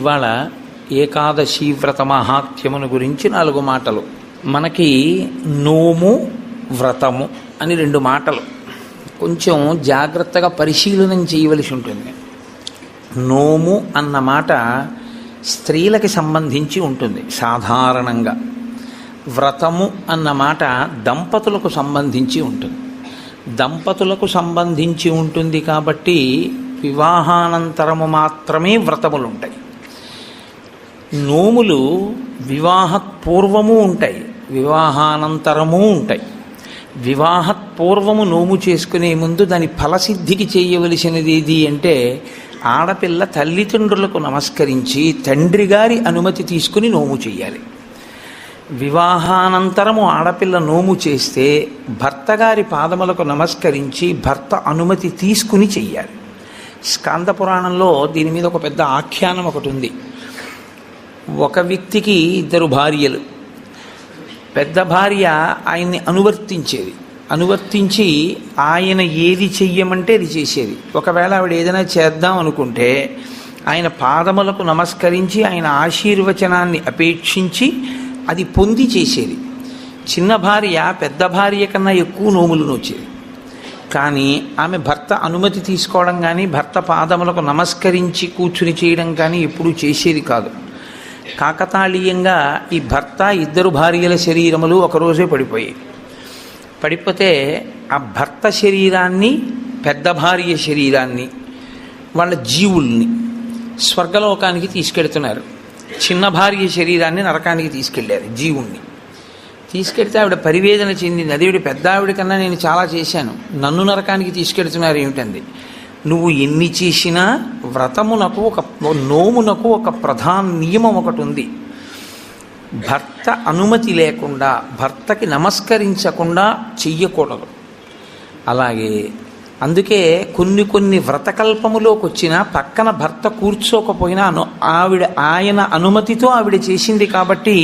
ఇవాళ ఏకాదశి వ్రత మహాత్మ్యమును గురించి 4 మాటలు. మనకి నోము వ్రతము అని 2 మాటలు కొంచెం జాగ్రత్తగా పరిశీలనం చేయవలసి ఉంటుంది. నోము అన్న మాట స్త్రీలకి సంబంధించి ఉంటుంది సాధారణంగా. వ్రతము అన్న మాట దంపతులకు సంబంధించి ఉంటుంది. దంపతులకు సంబంధించి ఉంటుంది కాబట్టి వివాహానంతరము మాత్రమే వ్రతములు ఉంటాయి. నోములు వివాహపూర్వము ఉంటాయి, వివాహానంతరము ఉంటాయి. వివాహపూర్వము నోము చేసుకునే ముందు దాని ఫలసిద్ధికి చేయవలసినది ఏది అంటే ఆడపిల్ల తల్లిదండ్రులకు నమస్కరించి తండ్రి గారి అనుమతి తీసుకుని నోము చేయాలి. వివాహానంతరము ఆడపిల్ల నోము చేస్తే భర్త గారి పాదములకు నమస్కరించి భర్త అనుమతి తీసుకుని చెయ్యాలి. స్కాంద పురాణంలో దీని మీద ఒక పెద్ద ఆఖ్యానం ఒకటి ఉంది. ఒక వ్యక్తికి 2 భార్యలు. పెద్ద భార్య ఆయన్ని అనువర్తించి ఆయన ఏది చెయ్యమంటే అది చేసేది. ఒకవేళ ఆవిడ ఏదైనా చేద్దాం అనుకుంటే ఆయన పాదములకు నమస్కరించి ఆయన ఆశీర్వచనాన్ని అపేక్షించి అది పొంది చేసేది. చిన్న భార్య పెద్ద భార్య కన్నా ఎక్కువ నోములు నోచేది. కానీ ఆమె భర్త అనుమతి తీసుకోవడం కానీ భర్త పాదములకు నమస్కరించి కూర్చుని చేయడం కానీ ఎప్పుడూ చేసేది కాదు. కాకతాళీయంగా ఈ భర్త 2 భార్యల శరీరములు ఒకరోజే పడిపోతే ఆ భర్త శరీరాన్ని పెద్ద భార్య శరీరాన్ని వాళ్ళ జీవుల్ని స్వర్గలోకానికి తీసుకెడుతున్నారు. చిన్న భార్య శరీరాన్ని నరకానికి తీసుకెళ్ళారు. జీవుణ్ణి తీసుకెడితే ఆవిడ పరివేదన చెందింది. అదేవిడ పెద్ద ఆవిడ కన్నా నేను చాలా చేశాను, నన్ను నరకానికి తీసుకెడుతున్నారు ఏమిటంది. నువ్వు ఎన్ని చేసినా వ్రతమునకు నోమునకు ఒక ప్రధాన నియమం ఒకటి ఉంది. భర్త అనుమతి లేకుండా భర్తకి నమస్కరించకుండా చెయ్యకూడదు. అలాగే అందుకే కొన్ని వ్రతకల్పములోకి వచ్చినా పక్కన భర్త కూర్చోకపోయినా ఆయన అనుమతితో ఆవిడ చేసింది కాబట్టి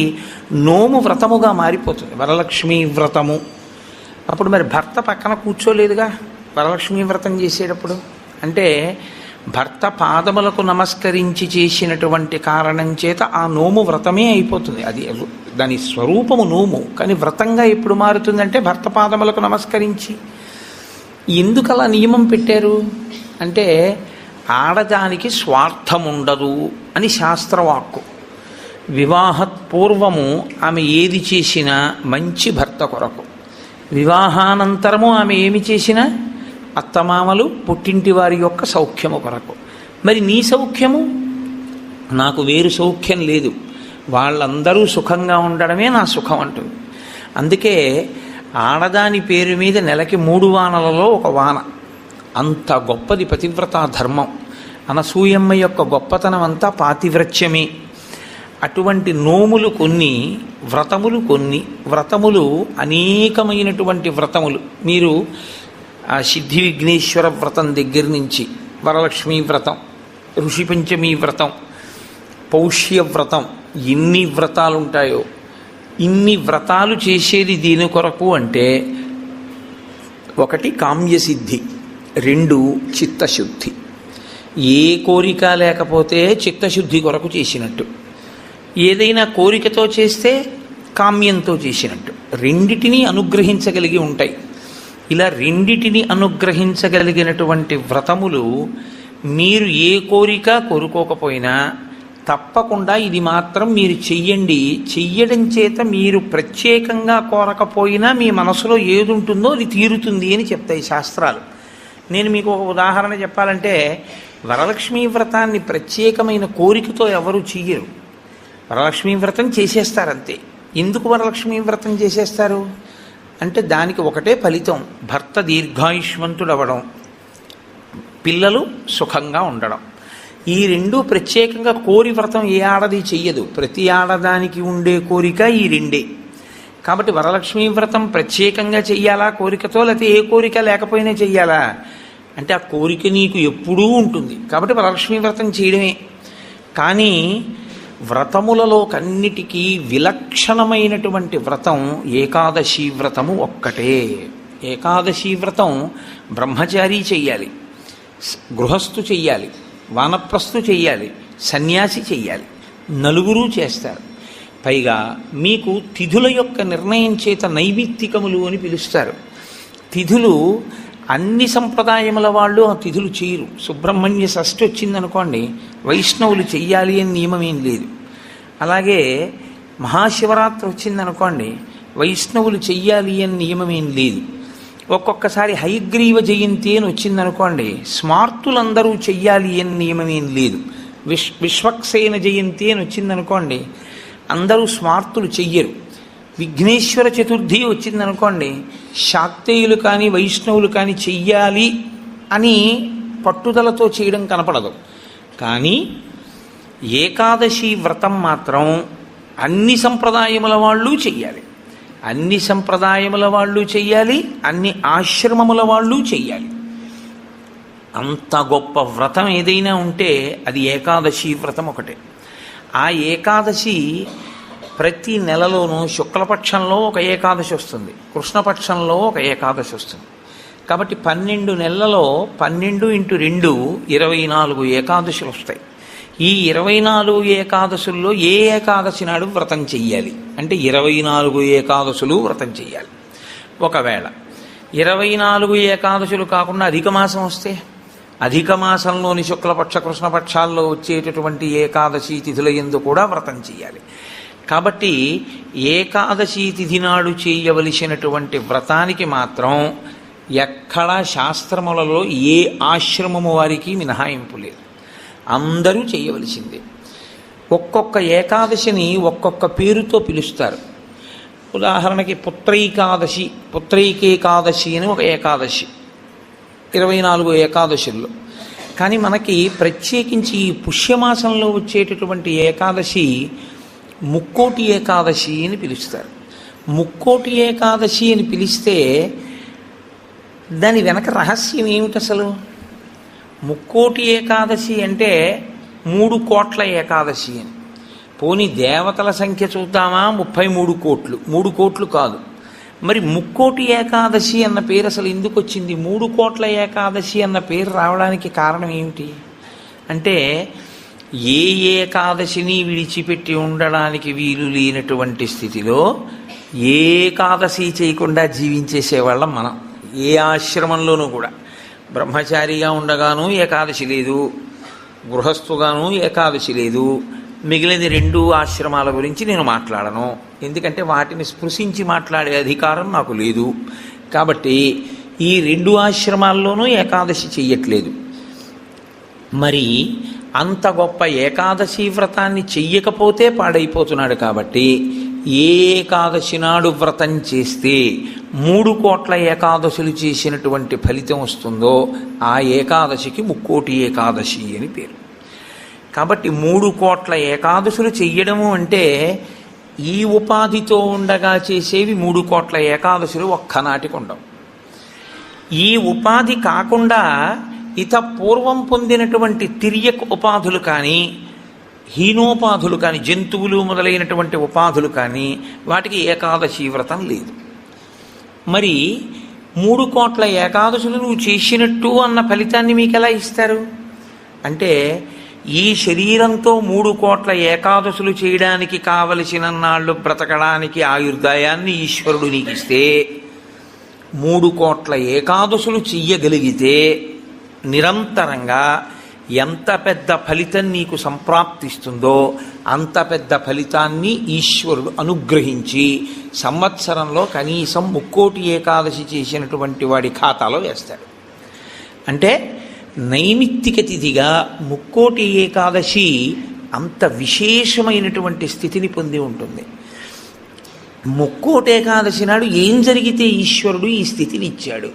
నోము వ్రతముగా మారిపోతుంది. వరలక్ష్మీ వ్రతము అప్పుడు మరి భర్త పక్కన కూర్చోలేదుగా వరలక్ష్మీ వ్రతం చేసేటప్పుడు. అంటే భర్త పాదములకు నమస్కరించి చేసినటువంటి కారణం చేత ఆ నోము వ్రతమే అయిపోతుంది. అది దాని స్వరూపము నోము, కానీ వ్రతంగా ఎప్పుడు మారుతుందంటే భర్త పాదములకు నమస్కరించి. ఎందుకు అలా నియమం పెట్టారు అంటే ఆడదానికి స్వార్థం ఉండదు అని శాస్త్రవాక్కు. వివాహపూర్వము ఆమె ఏది చేసినా మంచి భర్త కొరకు, వివాహానంతరము ఆమె ఏమి చేసినా అత్తమామలు పుట్టింటి వారి యొక్క సౌఖ్యము కొరకు. మరి నీ సౌఖ్యము? నాకు వేరు సౌఖ్యం లేదు, వాళ్ళందరూ సుఖంగా ఉండడమే నా సుఖం అంటుంది. అందుకే ఆడదాని పేరు మీద నెలకి 3 వానలలో 1 వాన. అంత గొప్పది పతివ్రతా ధర్మం. అనసూయమ్మ యొక్క గొప్పతనం అంతా పాతివ్రత్యమే. అటువంటి నోములు కొన్ని, వ్రతములు కొన్ని. వ్రతములు అనేకమైనటువంటి వ్రతములు. మీరు ఆ సిద్ధి విఘ్నేశ్వర వ్రతం దగ్గర నుంచి వరలక్ష్మీ వ్రతం, ఋషి పంచమీ వ్రతం, పౌష్య వ్రతం, ఎన్ని వ్రతాలు ఉంటాయో. ఇన్ని వ్రతాలు చేసేది దీని కొరకు అంటే 1 కామ్యసిద్ధి, 2 చిత్తశుద్ధి. ఏ కోరిక లేకపోతే చిత్తశుద్ధి కొరకు చేసినట్టు, ఏదైనా కోరికతో చేస్తే కామ్యంతో చేసినట్టు. రెండిటినీ అనుగ్రహించగలిగి ఉంటాయి. ఇలా రెండిటిని అనుగ్రహించగలిగినటువంటి వ్రతములు మీరు ఏ కోరిక కోరుకోకపోయినా తప్పకుండా ఇది మాత్రం మీరు చెయ్యండి. చెయ్యడం చేత మీరు ప్రత్యేకంగా కోరకపోయినా మీ మనసులో ఏది ఉంటుందో అది తీరుతుంది అని చెప్తాయి శాస్త్రాలు. నేను మీకు ఒక ఉదాహరణ చెప్పాలంటే వరలక్ష్మీ వ్రతాన్ని ప్రత్యేకమైన కోరికతో ఎవరు చెయ్యరు. వరలక్ష్మీ వ్రతం చేసేస్తారంతే. ఎందుకు వరలక్ష్మీ వ్రతం చేసేస్తారు అంటే దానికి ఒకటే ఫలితం, భర్త దీర్ఘాయుష్మంతుడవడం, పిల్లలు సుఖంగా ఉండడం. ఈ 2 ప్రత్యేకంగా కోరి వ్రతం ఏ ఆడది చెయ్యదు. ప్రతి ఆడదానికి ఉండే కోరిక ఈ 2. కాబట్టి వరలక్ష్మీ వ్రతం ప్రత్యేకంగా చెయ్యాలా కోరికతో, లేకపోతే ఏ కోరిక లేకపోయినా చెయ్యాలా అంటే ఆ కోరిక నీకు ఎప్పుడూ ఉంటుంది కాబట్టి వరలక్ష్మీ వ్రతం చేయడమే. కానీ వ్రతములలో కన్నిటికీ విలక్షణమైనటువంటి వ్రతం ఏకాదశి వ్రతము ఒక్కటే. ఏకాదశి వ్రతం బ్రహ్మచారి చెయ్యాలి, గృహస్థు చెయ్యాలి, వానప్రస్థు చెయ్యాలి, సన్యాసి చెయ్యాలి, నలుగురు చేస్తారు. పైగా మీకు తిథుల యొక్క నిర్ణయం చేత నైమిత్తికములు అని పిలుస్తారు. తిథులు అన్ని సంప్రదాయముల వాళ్ళు ఆ తిథులు చేయరు. సుబ్రహ్మణ్య షష్ఠి వచ్చిందనుకోండి, వైష్ణవులు చెయ్యాలి అని నియమం ఏం లేదు. అలాగే మహాశివరాత్రి వచ్చిందనుకోండి, వైష్ణవులు చెయ్యాలి అని నియమం ఏం లేదు. ఒక్కొక్కసారి హయగ్రీవ జయంతి అని వచ్చిందనుకోండి, స్మార్తులందరూ చెయ్యాలి అని నియమం ఏం లేదు. విశ్వక్సేన జయంతి అని వచ్చిందనుకోండి, అందరూ స్మార్తులు చెయ్యరు. విఘ్నేశ్వర చతుర్థి వచ్చిందనుకోండి, శాక్తేయులు కానీ వైష్ణవులు కానీ చెయ్యాలి అని పట్టుదలతో చేయడం కనపడదు. కానీ ఏకాదశి వ్రతం మాత్రం అన్ని సంప్రదాయముల వాళ్ళు చెయ్యాలి, అన్ని సంప్రదాయముల వాళ్ళు చెయ్యాలి, అన్ని ఆశ్రమముల వాళ్ళు చెయ్యాలి. అంత గొప్ప వ్రతం ఏదైనా ఉంటే అది ఏకాదశి వ్రతం ఒకటే. ఆ ఏకాదశి ప్రతి నెలలోనూ శుక్లపక్షంలో ఒక ఏకాదశి వస్తుంది, కృష్ణపక్షంలో ఒక ఏకాదశి వస్తుంది. కాబట్టి 12 నెలలలో 12 × 2 24 ఏకాదశులు వస్తాయి. ఈ 24 ఏకాదశుల్లో ఏ ఏకాదశి నాడు వ్రతం చెయ్యాలి అంటే 24 ఏకాదశులు వ్రతం చెయ్యాలి. ఒకవేళ 24 ఏకాదశులు కాకుండా అధిక మాసం వస్తే, అధిక మాసంలోని శుక్లపక్ష కృష్ణపక్షాల్లో వచ్చేటటువంటి ఏకాదశి తిథుల యందు కూడా వ్రతం చెయ్యాలి. కాబట్టి ఏకాదశి తిథి నాడు చేయవలసినటువంటి వ్రతానికి మాత్రం ఎక్కడా శాస్త్రములలో ఏ ఆశ్రమము వారికి మినహాయింపు లేదు, అందరూ చేయవలసిందే. ఒక్కొక్క ఏకాదశిని ఒక్కొక్క పేరుతో పిలుస్తారు. ఉదాహరణకి పుత్రైకేకాదశి అని ఒక ఏకాదశి 24 ఏకాదశుల్లో. కానీ మనకి ప్రత్యేకించి ఈ పుష్యమాసంలో వచ్చేటటువంటి ఏకాదశి ముక్కోటి ఏకాదశి అని పిలుస్తారు. ముక్కోటి ఏకాదశి అని పిలిస్తే దాని వెనక రహస్యం ఏమిటి అసలు? ముక్కోటి ఏకాదశి అంటే 3 కోట్ల ఏకాదశి అని. పోనీ దేవతల సంఖ్య చూద్దామా, 33 కోట్లు, 3 కోట్లు కాదు. మరి ముక్కోటి ఏకాదశి అన్న పేరు అసలు ఎందుకు వచ్చింది? 3 కోట్ల ఏకాదశి అన్న పేరు రావడానికి కారణం ఏమిటి అంటే, ఏ ఏకాదశిని విడిచిపెట్టి ఉండడానికి వీలు లేనటువంటి స్థితిలో ఏకాదశి చేయకుండా జీవించేసేవాళ్ళం మనం. ఏ ఆశ్రమంలోనూ కూడా బ్రహ్మచారిగా ఉండగానూ ఏకాదశి లేదు, గృహస్థుగాను ఏకాదశి లేదు. మిగిలిన 2 ఆశ్రమాల గురించి నేను మాట్లాడను, ఎందుకంటే వాటిని స్పృశించి మాట్లాడే అధికారం నాకు లేదు. కాబట్టి ఈ 2 ఆశ్రమాల్లోనూ ఏకాదశి చెయ్యట్లేదు. మరి అంత గొప్ప ఏకాదశి వ్రతాన్ని చెయ్యకపోతే పాడైపోతున్నాడు. కాబట్టి ఏ ఏకాదశి నాడు వ్రతం చేస్తే 3 కోట్ల ఏకాదశులు చేసినటువంటి ఫలితం వస్తుందో ఆ ఏకాదశికి ముక్కోటి ఏకాదశి అని పేరు. కాబట్టి 3 కోట్ల ఏకాదశులు చెయ్యడము అంటే ఈ ఉపాధితో ఉండగా చేసేవి 3 కోట్ల ఏకాదశులు ఒక్కనాటికి ఉండవు. ఈ ఉపాధి కాకుండా పూర్వం పొందినటువంటి తిర్యక్ ఉపాధులు కానీ, హీనోపాధులు కానీ, జంతువులు మొదలైనటువంటి ఉపాధులు కానీ వాటికి ఏకాదశి వ్రతం లేదు. మరి 3 కోట్ల ఏకాదశులు నువ్వు చేసినట్టు అన్న ఫలితాన్ని మీకు ఎలా ఇస్తారు అంటే, ఈ శరీరంతో 3 కోట్ల ఏకాదశులు చేయడానికి కావలసిన నాళ్ళు బ్రతకడానికి ఆయుర్దాయాన్ని ఈశ్వరుడు నీకు ఇస్తే, 3 కోట్ల ఏకాదశులు చెయ్యగలిగితే నిరంతరంగా ఎంత పెద్ద ఫలితం నీకు సంప్రాప్తిస్తుందో అంత పెద్ద ఫలితాన్ని ఈశ్వరుడు అనుగ్రహించి సంవత్సరంలో కనీసం ముక్కోటి ఏకాదశి చేసినటువంటి వాడి ఖాతాలో వేస్తాడు. అంటే నైమిత్తిక తిథిగా ముక్కోటి ఏకాదశి అంత విశేషమైనటువంటి స్థితిని పొంది ఉంటుంది. ముక్కోటి ఏకాదశి నాడు ఏం జరిగితే ఈశ్వరుడు ఈ స్థితిని ఇచ్చాడు?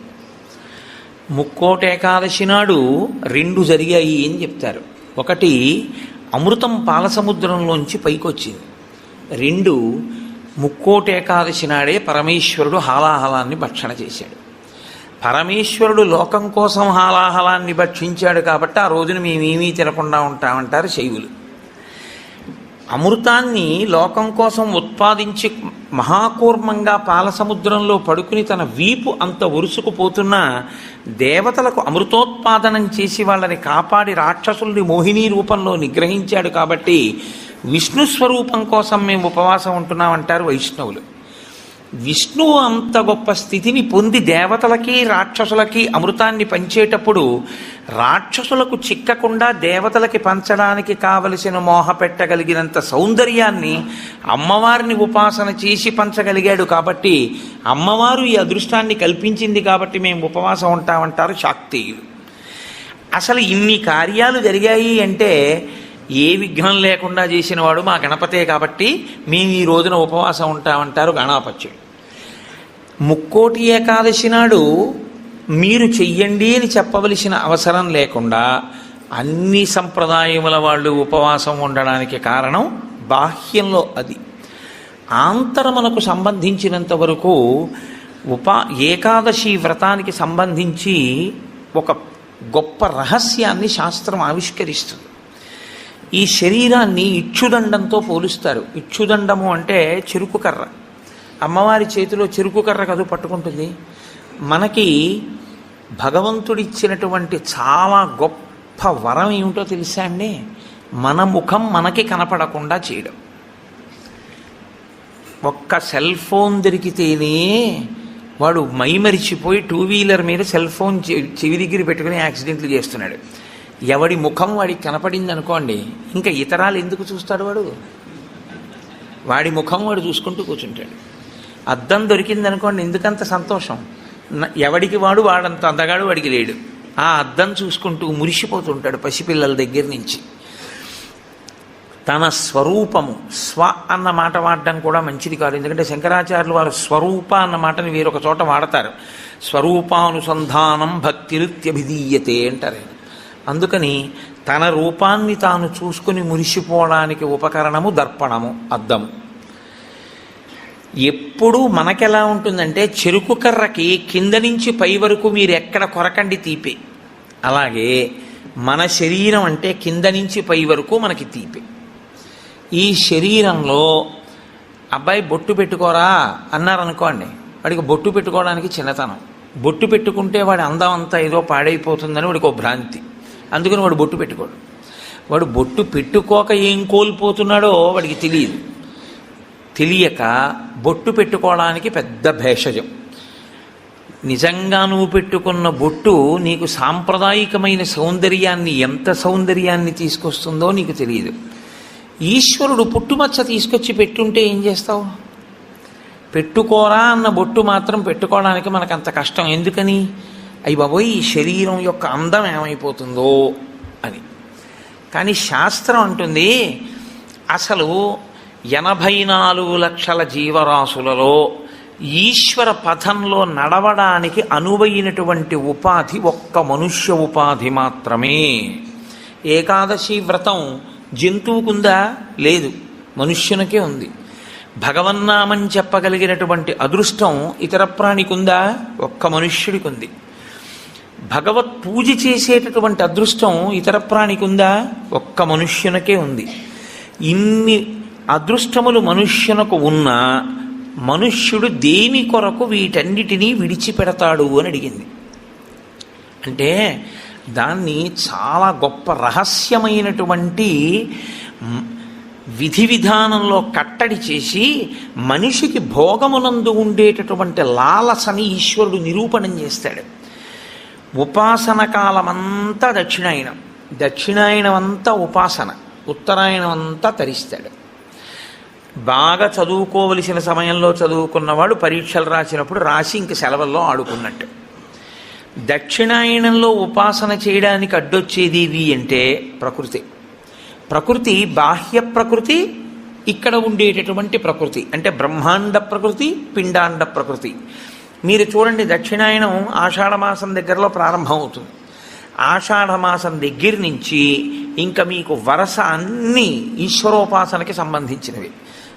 ముక్కోటి ఏకాదశి నాడు 2 జరిగాయి అని చెప్తారు. ఒకటి, అమృతం పాలసముద్రంలోంచి పైకొచ్చింది. 2, ముక్కోటి ఏకాదశి నాడే పరమేశ్వరుడు హాలాహలాన్ని భక్షణ చేశాడు. పరమేశ్వరుడు లోకం కోసం హాలాహలాన్ని భక్షించాడు కాబట్టి ఆ రోజున మేమేమీ తినకుండా ఉంటామంటారు శైవులు. అమృతాన్ని లోకం కోసం ఉత్పాదించి మహాకూర్మంగా పాలసముద్రంలో పడుకుని తన వీపు అంత ఒరుసుకుపోతున్నా దేవతలకు అమృతోత్పాదనం చేసి వాళ్ళని కాపాడి రాక్షసుల్ని మోహిని రూపంలో నిగ్రహించాడు కాబట్టి విష్ణు స్వరూపం కోసం మేము ఉపవాసం ఉంటున్నామంటారు వైష్ణవులు. విష్ణువు అంత గొప్ప స్థితిని పొంది దేవతలకి రాక్షసులకి అమృతాన్ని పంచేటప్పుడు రాక్షసులకు చిక్కకుండా దేవతలకి పంచడానికి కావలసిన మోహ పెట్టగలిగినంత సౌందర్యాన్ని అమ్మవారిని ఉపాసన చేసి పంచగలిగాడు కాబట్టి అమ్మవారు ఈ అదృష్టాన్ని కల్పించింది కాబట్టి మేము ఉపవాసం ఉంటామంటారు శాక్తేయులు. అసలు ఇన్ని కార్యాలు జరిగాయి అంటే ఏ విఘ్నం లేకుండా చేసినవాడు మా గణపతే కాబట్టి మేము ఈ రోజున ఉపవాసం ఉంటామంటారు గణాపత్యుడు. ముక్కోటి ఏకాదశి నాడు మీరు చెయ్యండి అని చెప్పవలసిన అవసరం లేకుండా అన్ని సంప్రదాయముల వాళ్ళు ఉపవాసం ఉండడానికి కారణం బాహ్యంలో అది. ఆంతరమునకు సంబంధించినంత వరకు ఏకాదశి వ్రతానికి సంబంధించి ఒక గొప్ప రహస్యాన్ని శాస్త్రం ఆవిష్కరిస్తుంది. ఈ శరీరాన్ని ఇచ్చుదండంతో పోలుస్తారు. ఇచ్చుదండము అంటే చెరుకు కర్ర. అమ్మవారి చేతిలో చెరుకు కర్ర కదు పట్టుకుంటుంది. మనకి భగవంతుడిచ్చినటువంటి చాలా గొప్ప వరం ఏమిటో తెలుసా అండి? మన ముఖం మనకి కనపడకుండా చేయడం. ఒక్క సెల్ ఫోన్ దొరికితేనే వాడు మైమరిచిపోయి 2 వీలర్ మీద సెల్ ఫోన్ చెవి దగ్గర పెట్టుకుని యాక్సిడెంట్లు చేస్తున్నాడు. ఎవడి ముఖం వాడికి కనపడింది అనుకోండి, ఇంకా ఇతరాలు ఎందుకు చూస్తాడు? వాడి ముఖం వాడు చూసుకుంటూ కూర్చుంటాడు. అద్దం దొరికింది అనుకోండి, ఎందుకంత సంతోషం? ఎవడికి వాడంత అందగాడు వాడికి లేడు. ఆ అద్దం చూసుకుంటూ మురిసిపోతుంటాడు పసిపిల్లల దగ్గర నుంచి. తన స్వరూపము, స్వ అన్న మాట వాడడం కూడా మంచిది కాదు. ఎందుకంటే శంకరాచార్యులు వారు స్వరూప అన్న మాటని వేరొక చోట వాడతారు. స్వరూపానుసంధానం భక్తిరిత్యభిధీయతే అంటారు. అందుకని తన రూపాన్ని తాను చూసుకుని మురిసిపోవడానికి ఉపకరణము దర్పణము, అద్దము. ఎప్పుడూ మనకెలా ఉంటుందంటే చెరుకు కర్రకి కింద నుంచి పై వరకు మీరు ఎక్కడ కొరకండి తీపే, అలాగే మన శరీరం అంటే కింద నుంచి పై వరకు మనకి తీపే. ఈ శరీరంలో అబ్బాయి బొట్టు పెట్టుకోరా అన్నారనుకోండి, వాడికి బొట్టు పెట్టుకోవడానికి చిన్నతనం. బొట్టు పెట్టుకుంటే వాడి అందం అంతా ఏదో పాడైపోతుందని వాడికి ఒక భ్రాంతి. అందుకని వాడు బొట్టు పెట్టుకోడు. వాడు బొట్టు పెట్టుకోక ఏం కోల్పోతున్నాడో వాడికి తెలియదు. తెలియక బొట్టు పెట్టుకోవడానికి పెద్ద భేషజం. నిజంగా నువ్వు పెట్టుకున్న బొట్టు నీకు సాంప్రదాయికమైన సౌందర్యాన్ని, ఎంత సౌందర్యాన్ని తీసుకొస్తుందో నీకు తెలియదు. ఈశ్వరుడు పుట్టుమచ్చ తీసుకొచ్చి పెట్టుంటే ఏం చేస్తావు? పెట్టుకోరా అన్న బొట్టు మాత్రం పెట్టుకోవడానికి మనకు అంత కష్టం ఎందుకని? అయ్యి బాబోయ్, ఈ శరీరం యొక్క అందం ఏమైపోతుందో అని. కానీ శాస్త్రం అంటుంది అసలు 84 లక్షల జీవరాశులలో ఈశ్వర పథంలో నడవడానికి అనువైనటువంటి ఉపాధి ఒక్క మనుష్య ఉపాధి మాత్రమే. ఏకాదశి వ్రతం జంతువుకుందా? లేదు, మనుష్యునికే ఉంది. భగవన్నామని చెప్పగలిగినటువంటి అదృష్టం ఇతర ప్రాణికుందా? ఒక్క మనుష్యుడికి ఉంది. భగవత్ పూజ చేసేటటువంటి అదృష్టం ఇతర ప్రాణికుందా? ఒక్క మనుష్యునికే ఉంది. ఇన్ని అదృష్టములు మనుష్యునకు ఉన్నా మనుష్యుడు దేని కొరకు వీటన్నిటినీ విడిచిపెడతాడు అని అడిగింది. అంటే దాన్ని చాలా గొప్ప రహస్యమైనటువంటి విధి విధానంలో కట్టడి చేసి మనిషికి భోగమునందు ఉండేటటువంటి లాలసని ఈశ్వరుడు నిరూపణం చేస్తాడు. ఉపాసన కాలమంతా దక్షిణాయనం, దక్షిణాయనం అంతా ఉపాసన, ఉత్తరాయణం అంతా తరిస్తాడు. బాగా చదువుకోవలసిన సమయంలో చదువుకున్నవాడు పరీక్షలు రాసినప్పుడు రాసి ఇంక సెలవుల్లో ఆడుకున్నట్టు. దక్షిణాయనంలో ఉపాసన చేయడానికి అడ్డొచ్చేది అంటే ప్రకృతి. ప్రకృతి బాహ్య ప్రకృతి, ఇక్కడ ఉండేటటువంటి ప్రకృతి అంటే బ్రహ్మాండ ప్రకృతి, పిండాండ ప్రకృతి. మీరు చూడండి, దక్షిణాయనం ఆషాఢమాసం దగ్గరలో ప్రారంభం అవుతుంది. ఆషాఢమాసం దగ్గర నుంచి ఇంకా మీకు వరస అన్నీ ఈశ్వరోపాసనకి సంబంధించినవి.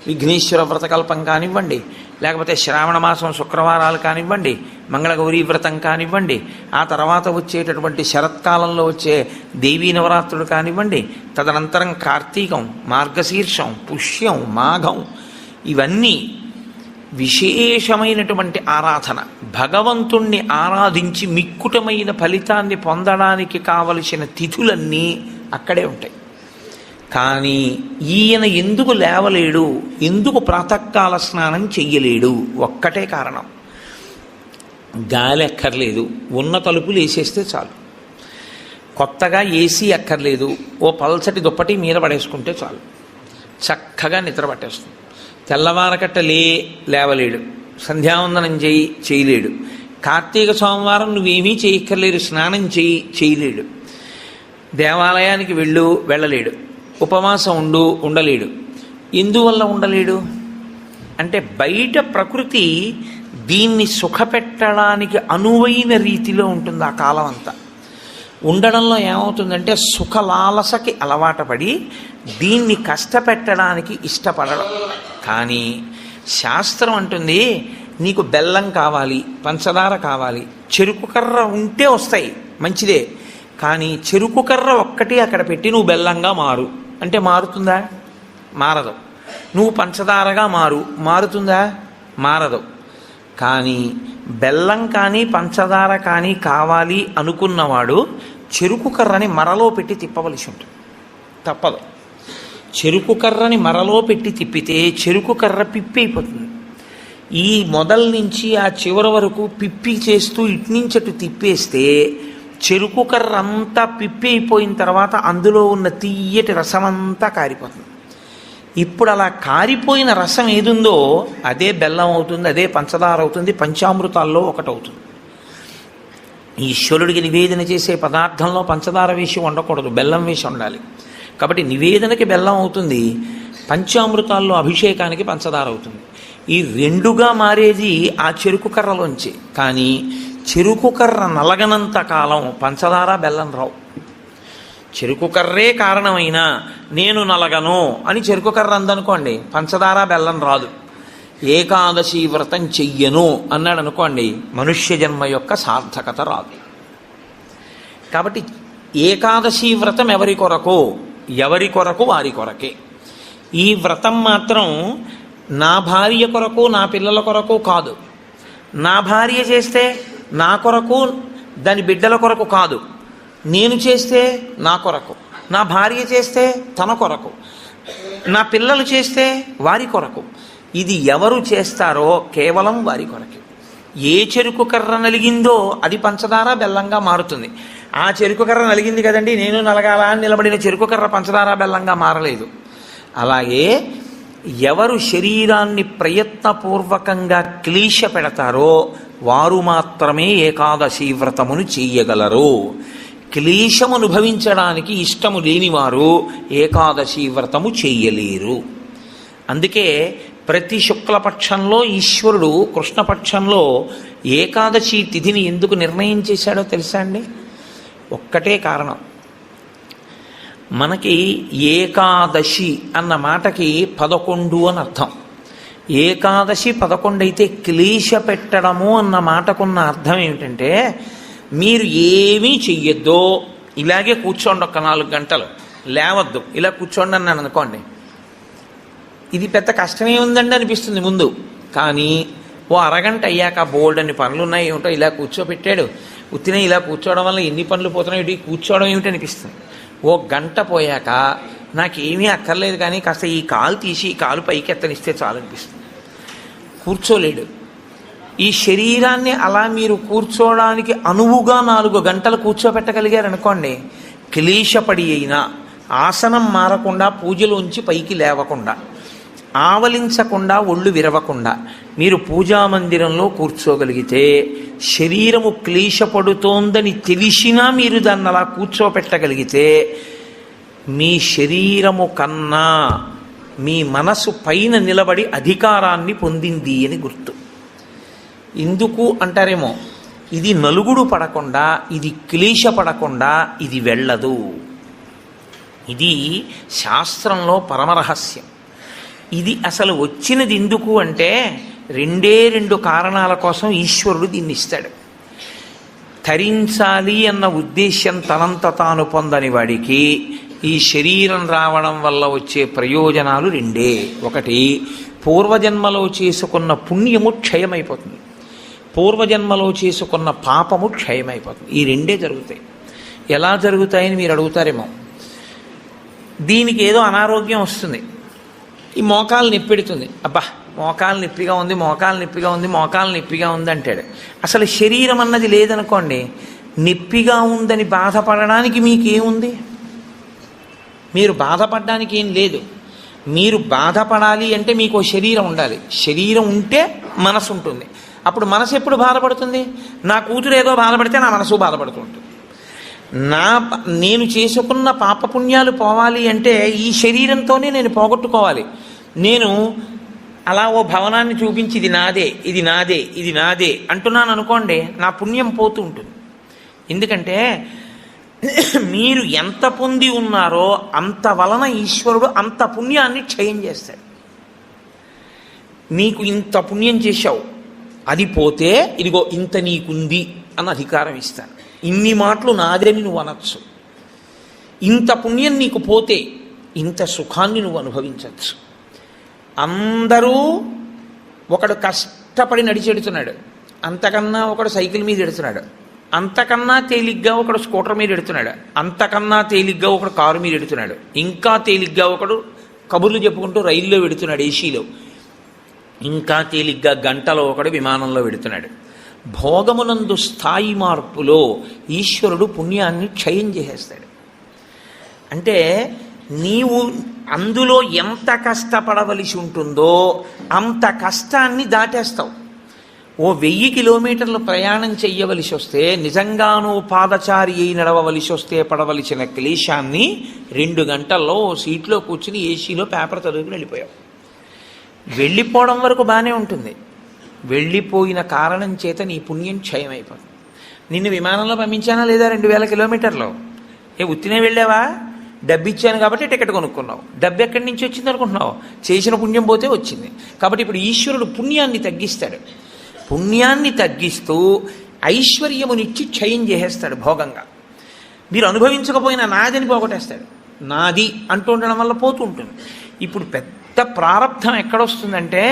విఘ్నేశ్వర వ్రతకల్పం కానివ్వండి, లేకపోతే శ్రావణ మాసం శుక్రవారాలు కానివ్వండి, మంగళగౌరీ వ్రతం కానివ్వండి, ఆ తర్వాత వచ్చేటటువంటి శరత్కాలంలో వచ్చే దేవీ నవరాత్రులు కానివ్వండి, తదనంతరం కార్తీకం, మార్గశీర్షం, పుష్యం, మాఘం, ఇవన్నీ విశేషమైనటువంటి ఆరాధన. భగవంతుణ్ణి ఆరాధించి మిక్కుటమైన ఫలితాన్ని పొందడానికి కావలసిన తిథులన్నీ అక్కడే ఉంటాయి. కానీ ఈయన ఎందుకు లేవలేడు, ఎందుకు ప్రాతకాల స్నానం చెయ్యలేడు? ఒక్కటే కారణం, గాలి అక్కర్లేదు, ఉన్న తలుపులు వేసేస్తే చాలు. కొత్తగా ఏసీ అక్కర్లేదు, ఓ పల్చటి దుప్పటి మీద పడేసుకుంటే చాలు, చక్కగా నిద్ర పట్టేస్తుంది. తెల్లవారకట్ట లేవలేడు, సంధ్యావందనం చేయలేడు, కార్తీక సోమవారం నువ్వేమీ చేయక్కర్లేదు, స్నానం చేయలేడు, దేవాలయానికి వెళ్ళలేడు, ఉపవాసం ఉండలేడు. ఎందువల్ల ఉండలేడు అంటే బయట ప్రకృతి దీన్ని సుఖపెట్టడానికి అనువైన రీతిలో ఉంటుంది. ఆ కాలం అంతా ఉండడంలో ఏమవుతుందంటే సుఖలాలసకి అలవాటుపడి దీన్ని కష్టపెట్టడానికి ఇష్టపడడం. కానీ శాస్త్రం అంటుంది నీకు బెల్లం కావాలి, పంచదార కావాలి, చెరుకు కర్ర ఉంటే వస్తాయి, మంచిదే. కానీ చెరుకు కర్ర ఒక్కటి అక్కడ పెట్టి నువ్వు బెల్లంగా మారు అంటే మారుతుందా? మారదు. నువ్వు పంచదారగా మారుతుందా? మారదు. కానీ బెల్లం కానీ పంచదార కానీ కావాలి అనుకున్నవాడు చెరుకు కర్రని మరలో పెట్టి తిప్పవలసి ఉంటుంది, తప్పదు. చెరుకు కర్రని మరలో పెట్టి తిప్పితే చెరుకు కర్ర పిప్పి అయిపోతుంది. ఈ మొదల నుంచి ఆ చివరి వరకు పిప్పి చేస్తూ ఇట్నుంచటు తిప్పేస్తే చెరుకు కర్ర అంతా పిప్పి అయిపోయిన తర్వాత అందులో ఉన్న తీయటి రసమంతా కారిపోతుంది. ఇప్పుడు అలా కారిపోయిన రసం ఏదుందో అదే బెల్లం అవుతుంది, అదే పంచదార అవుతుంది, పంచామృతాల్లో ఒకటవుతుంది. ఈశ్వరుడికి నివేదన చేసే పదార్థంలో పంచదార వేసి వండకూడదు, బెల్లం వేసి వండాలి. కాబట్టి నివేదనకి బెల్లం అవుతుంది, పంచామృతాల్లో అభిషేకానికి పంచదార అవుతుంది. ఈ రెండుగా మారేది ఆ చెరుకు కర్రలోంచి. కానీ చెరుకు కర్ర నలగనంత కాలం పంచదార బెల్లం రావు. చెరుకు కర్రే కారణమైనా నేను నలగను అని చెరుకు కర్ర అందనుకోండి, పంచదార బెల్లం రాదు. ఏకాదశి వ్రతం చెయ్యను అన్నాడు అనుకోండి, మనుష్య జన్మ యొక్క సార్థకత రాదు. కాబట్టి ఏకాదశి వ్రతం ఎవరి కొరకు వారి కొరకే. ఈ వ్రతం మాత్రం నా భార్య కొరకు నా పిల్లల కొరకు కాదు. నా భార్య చేస్తే నా కొరకు దాని బిడ్డల కొరకు కాదు, నేను చేస్తే నా కొరకు, నా భార్య చేస్తే తన కొరకు, నా పిల్లలు చేస్తే వారి కొరకు. ఇది ఎవరు చేస్తారో కేవలం వారి కొరకే. ఏ చెరుకు కర్ర నలిగిందో అది పంచదార బెల్లంగా మారుతుంది. ఆ చెరుకు కర్ర నలిగింది కదండి నేను నలగాల అని నిలబడిన చెరుకు కర్ర పంచదార బెల్లంగా మారలేదు. అలాగే ఎవరు శరీరాన్ని ప్రయత్నపూర్వకంగా క్లీశ పెడతారో వారు మాత్రమే ఏకాదశి వ్రతమును చెయ్యగలరు. క్లేశము అనుభవించడానికి ఇష్టము లేనివారు ఏకాదశి వ్రతము చెయ్యలేరు. అందుకే ప్రతి శుక్లపక్షంలో ఈశ్వరుడు కృష్ణపక్షంలో ఏకాదశి తిథిని ఎందుకు నిర్ణయం చేశాడో తెలుసా అండి? ఒక్కటే కారణం. మనకి ఏకాదశి అన్న మాటకి 11 అని అర్థం. ఏకాదశి 11 అయితే క్లేశ పెట్టడము అన్న మాటకున్న అర్థం ఏమిటంటే మీరు ఏమీ చెయ్యొద్దు, ఇలాగే కూర్చోండి, ఒక 4 గంటలు లేవద్దు, ఇలా కూర్చోండి అన్నాను అనుకోండి, ఇది పెద్ద కష్టమే ఉందండి అనిపిస్తుంది ముందు. కానీ ఓ అరగంట అయ్యాక బోల్డ్ అన్ని పనులు ఉన్నాయి, ఏమిటో ఇలా కూర్చోబెట్టాడు, ఉత్తినే ఇలా కూర్చోవడం వల్ల ఎన్ని పనులు పోతున్నాయి, కూర్చోవడం ఏమిటి అనిపిస్తుంది. ఓ గంట పోయాక నాకేమీ అక్కర్లేదు కానీ కాస్త ఈ కాలు తీసి ఈ కాలు పైకి ఎత్తనిస్తే చాలు అనిపిస్తుంది. కూర్చోలేడు. ఈ శరీరాన్ని అలా మీరు కూర్చోవడానికి అనువుగా 4 గంటలు కూర్చోబెట్టగలిగారనుకోండి, క్లేశపడి అయినా ఆసనం మారకుండా, పూజలోంచి పైకి లేవకుండా, ఆవలించకుండా, ఒళ్ళు విరవకుండా మీరు పూజామందిరంలో కూర్చోగలిగితే శరీరము క్లేశపడుతోందని తెలిసినా మీరు దాన్ని అలా కూర్చోపెట్టగలిగితే మీ శరీరము కన్నా మీ మనసు పైన నిలబడి అధికారాన్ని పొందింది అని గుర్తు. ఎందుకు అంటారేమో, ఇది నలుగుడు పడకుండా, ఇది క్లేశపడకుండా ఇది వెళ్ళదు. ఇది శాస్త్రంలో పరమరహస్యం. ఇది అసలు వచ్చినది ఎందుకు అంటే రెండే రెండు కారణాల కోసం ఈశ్వరుడు దీన్ని ఇస్తాడు. తరించాలి అన్న ఉద్దేశ్యం తనంత తాను పొందని వాడికి ఈ శరీరం రావడం వల్ల వచ్చే ప్రయోజనాలు రెండే. ఒకటి, పూర్వజన్మలో చేసుకున్న పుణ్యము క్షయమైపోతుంది, పూర్వజన్మలో చేసుకున్న పాపము క్షయమైపోతుంది. ఈ రెండే జరుగుతాయి. ఎలా జరుగుతాయని మీరు అడుగుతారేమో. దీనికి ఏదో అనారోగ్యం వస్తుంది, ఈ మోకాలు నొప్పెడుతుంది, అబ్బా మోకాలు నొప్పిగా ఉంది, మోకాలు నొప్పిగా ఉంది, మోకాలు నొప్పిగా ఉంది అంటాడు. అసలు శరీరం అన్నది లేదనుకోండి, నొప్పిగా ఉందని బాధపడడానికి మీకేముంది? మీరు బాధపడడానికి ఏం లేదు. మీరు బాధపడాలి అంటే మీకు శరీరం ఉండాలి, శరీరం ఉంటే మనసు ఉంటుంది. అప్పుడు మనసు ఎప్పుడు బాధపడుతుంది? నా కూతురు ఏదో బాధపడితే నా మనసు బాధపడుతుంటుంది. నేను చేసుకున్న పాపపుణ్యాలు పోవాలి అంటే ఈ శరీరంతోనే నేను పోగొట్టుకోవాలి. నేను అలా ఓ భవనాన్ని చూపించి ఇది నాదే, ఇది నాదే, ఇది నాదే అంటున్నాను అనుకోండి, నా పుణ్యం పోతూ ఉంటుంది. ఎందుకంటే మీరు ఎంత పొంది ఉన్నారో అంత వలన ఈశ్వరుడు అంత పుణ్యాన్ని క్షయం చేస్తాడు. నీకు ఇంత పుణ్యం చేశావు, అది పోతే ఇదిగో ఇంత నీకుంది అన్న అధికారం ఇస్తాను, ఇన్ని మాటలు నాదని నువ్వు అనొచ్చు. ఇంత పుణ్యం నీకు పోతే ఇంత సుఖాన్ని నువ్వు అనుభవించవచ్చు. అందరూ ఒకడు కష్టపడి నడిచెడుతున్నాడు, అంతకన్నా ఒకడు సైకిల్ మీద ఎడుతున్నాడు, అంతకన్నా తేలిగ్గా ఒకడు స్కూటర్ మీద ఎడుతున్నాడు, అంతకన్నా తేలిగ్గా ఒకడు కారు మీద ఎడుతున్నాడు, ఇంకా తేలిగ్గా ఒకడు కబుర్లు చెప్పుకుంటూ రైల్లో వెడుతున్నాడు ఏసీలో, ఇంకా తేలిగ్గా గంటలో ఒకడు విమానంలో వెడుతున్నాడు. భోగమునందు స్థాయి మార్పులో ఈశ్వరుడు పుణ్యాన్ని క్షయం చేసేస్తాడు. అంటే నీవు అందులో ఎంత కష్టపడవలసి ఉంటుందో అంత కష్టాన్ని దాటేస్తావు. ఓ 1000 కిలోమీటర్లు ప్రయాణం చెయ్యవలసి వస్తే, నిజంగానూ పాదచారి అయి నడవవలసి వస్తే పడవలసిన క్లేశాన్ని 2 గంటల్లో ఓ సీట్లో కూర్చుని ఏసీలో పేపర్ చదువుకుని వెళ్ళిపోయావు. వెళ్ళిపోవడం వరకు బాగానే ఉంటుంది, వెళ్ళిపోయిన కారణం చేత నీ పుణ్యం క్షయమైపోతుంది. నిన్ను విమానంలో పంపించానా లేదా 2000 కిలోమీటర్లు? ఉత్తినే వెళ్ళావా? డబ్బు ఇచ్చాను కాబట్టి టికెట్ కొనుక్కున్నావు. డబ్బు ఎక్కడి నుంచి వచ్చింది అనుకుంటున్నావు? చేసిన పుణ్యం పోతే వచ్చింది. కాబట్టి ఇప్పుడు ఈశ్వరుడు పుణ్యాన్ని తగ్గిస్తాడు. పుణ్యాన్ని తగ్గిస్తూ ఐశ్వర్యమునిచ్చి క్షయం చేసేస్తాడు భోగంగా. మీరు అనుభవించకపోయినా నాదని పోగొట్టేస్తాడు. నాది అంటూ ఉండడం వల్ల పోతూ ఉంటుంది. ఇప్పుడు పెద్ద ప్రారంధం ఎక్కడొస్తుందంటే,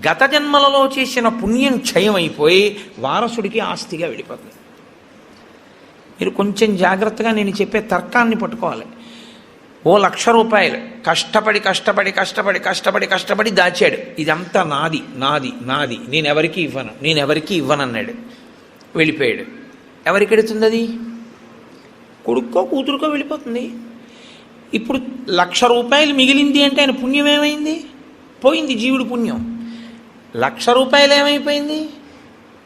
గత జన్మలలో చేసిన పుణ్యం క్షయమైపోయి వారసుడికి ఆస్తిగా వెళ్ళిపోతుంది. మీరు కొంచెం జాగ్రత్తగా నేను చెప్పే తర్కాన్ని పట్టుకోవాలి. ఓ 1,00,000 రూపాయలు కష్టపడి కష్టపడి కష్టపడి కష్టపడి కష్టపడి దాచాడు, ఇదంతా నాది నాది నాది, నేను ఎవరికి ఇవ్వను, నేను ఎవరికి ఇవ్వనన్నాడు, వెళ్ళిపోయాడు. ఎవరికి ఎడుతుంది అది? కొడుక్కో కూతురుకో వెళ్ళిపోతుంది. ఇప్పుడు 1,00,000 రూపాయలు మిగిలింది అంటే ఆయన పుణ్యం ఏమైంది? పోయింది. జీవుడి పుణ్యం 1,00,000 రూపాయలు ఏమైపోయింది?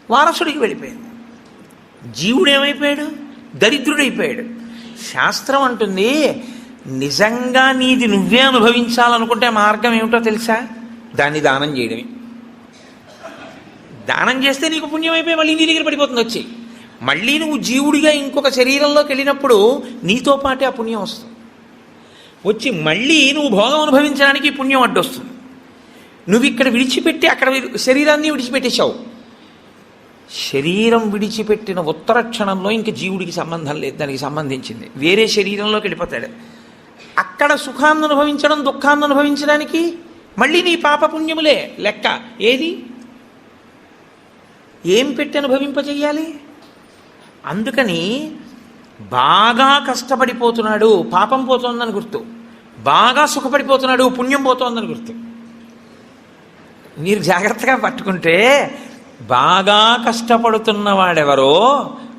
వారసుడికి వెళ్ళిపోయింది. జీవుడు ఏమైపోయాడు? దరిద్రుడైపోయాడు. శాస్త్రం అంటుంది, నిజంగా నీది నువ్వే అనుభవించాలనుకుంటే మార్గం ఏమిటో తెలుసా? దాన్ని దానం చేయడమే. దానం చేస్తే నీకు పుణ్యం అయిపోయి మళ్ళీ నీ దగ్గర పడిపోతుంది వచ్చి. మళ్ళీ నువ్వు జీవుడిగా ఇంకొక శరీరంలోకి వెళ్ళినప్పుడు నీతో పాటే ఆ పుణ్యం వస్తుంది. వచ్చి మళ్ళీ నువ్వు భోగం అనుభవించడానికి పుణ్యం అడ్డొస్తుంది. నువ్వు ఇక్కడ విడిచిపెట్టి అక్కడ శరీరాన్ని విడిచిపెట్టేశావు. శరీరం విడిచిపెట్టిన ఉత్తర క్షణంలో ఇంక జీవుడికి సంబంధం లేదు, దానికి సంబంధించింది వేరే శరీరంలోకి వెళ్ళిపోతాడు. అక్కడ సుఖాన్ని అనుభవించడం, దుఃఖాన్ని అనుభవించడానికి మళ్ళీ నీ పాపపుణ్యములే లెక్క. ఏది ఏం పెట్టి అనుభవింపజేయాలి? అందుకని బాగా కష్టపడిపోతున్నాడు, పాపం పోతోందని గుర్తు, బాగా సుఖపడిపోతున్నాడు, పుణ్యం పోతోందని గుర్తు. మీరు జాగ్రత్తగా పట్టుకుంటే, బాగా కష్టపడుతున్న వాడెవరో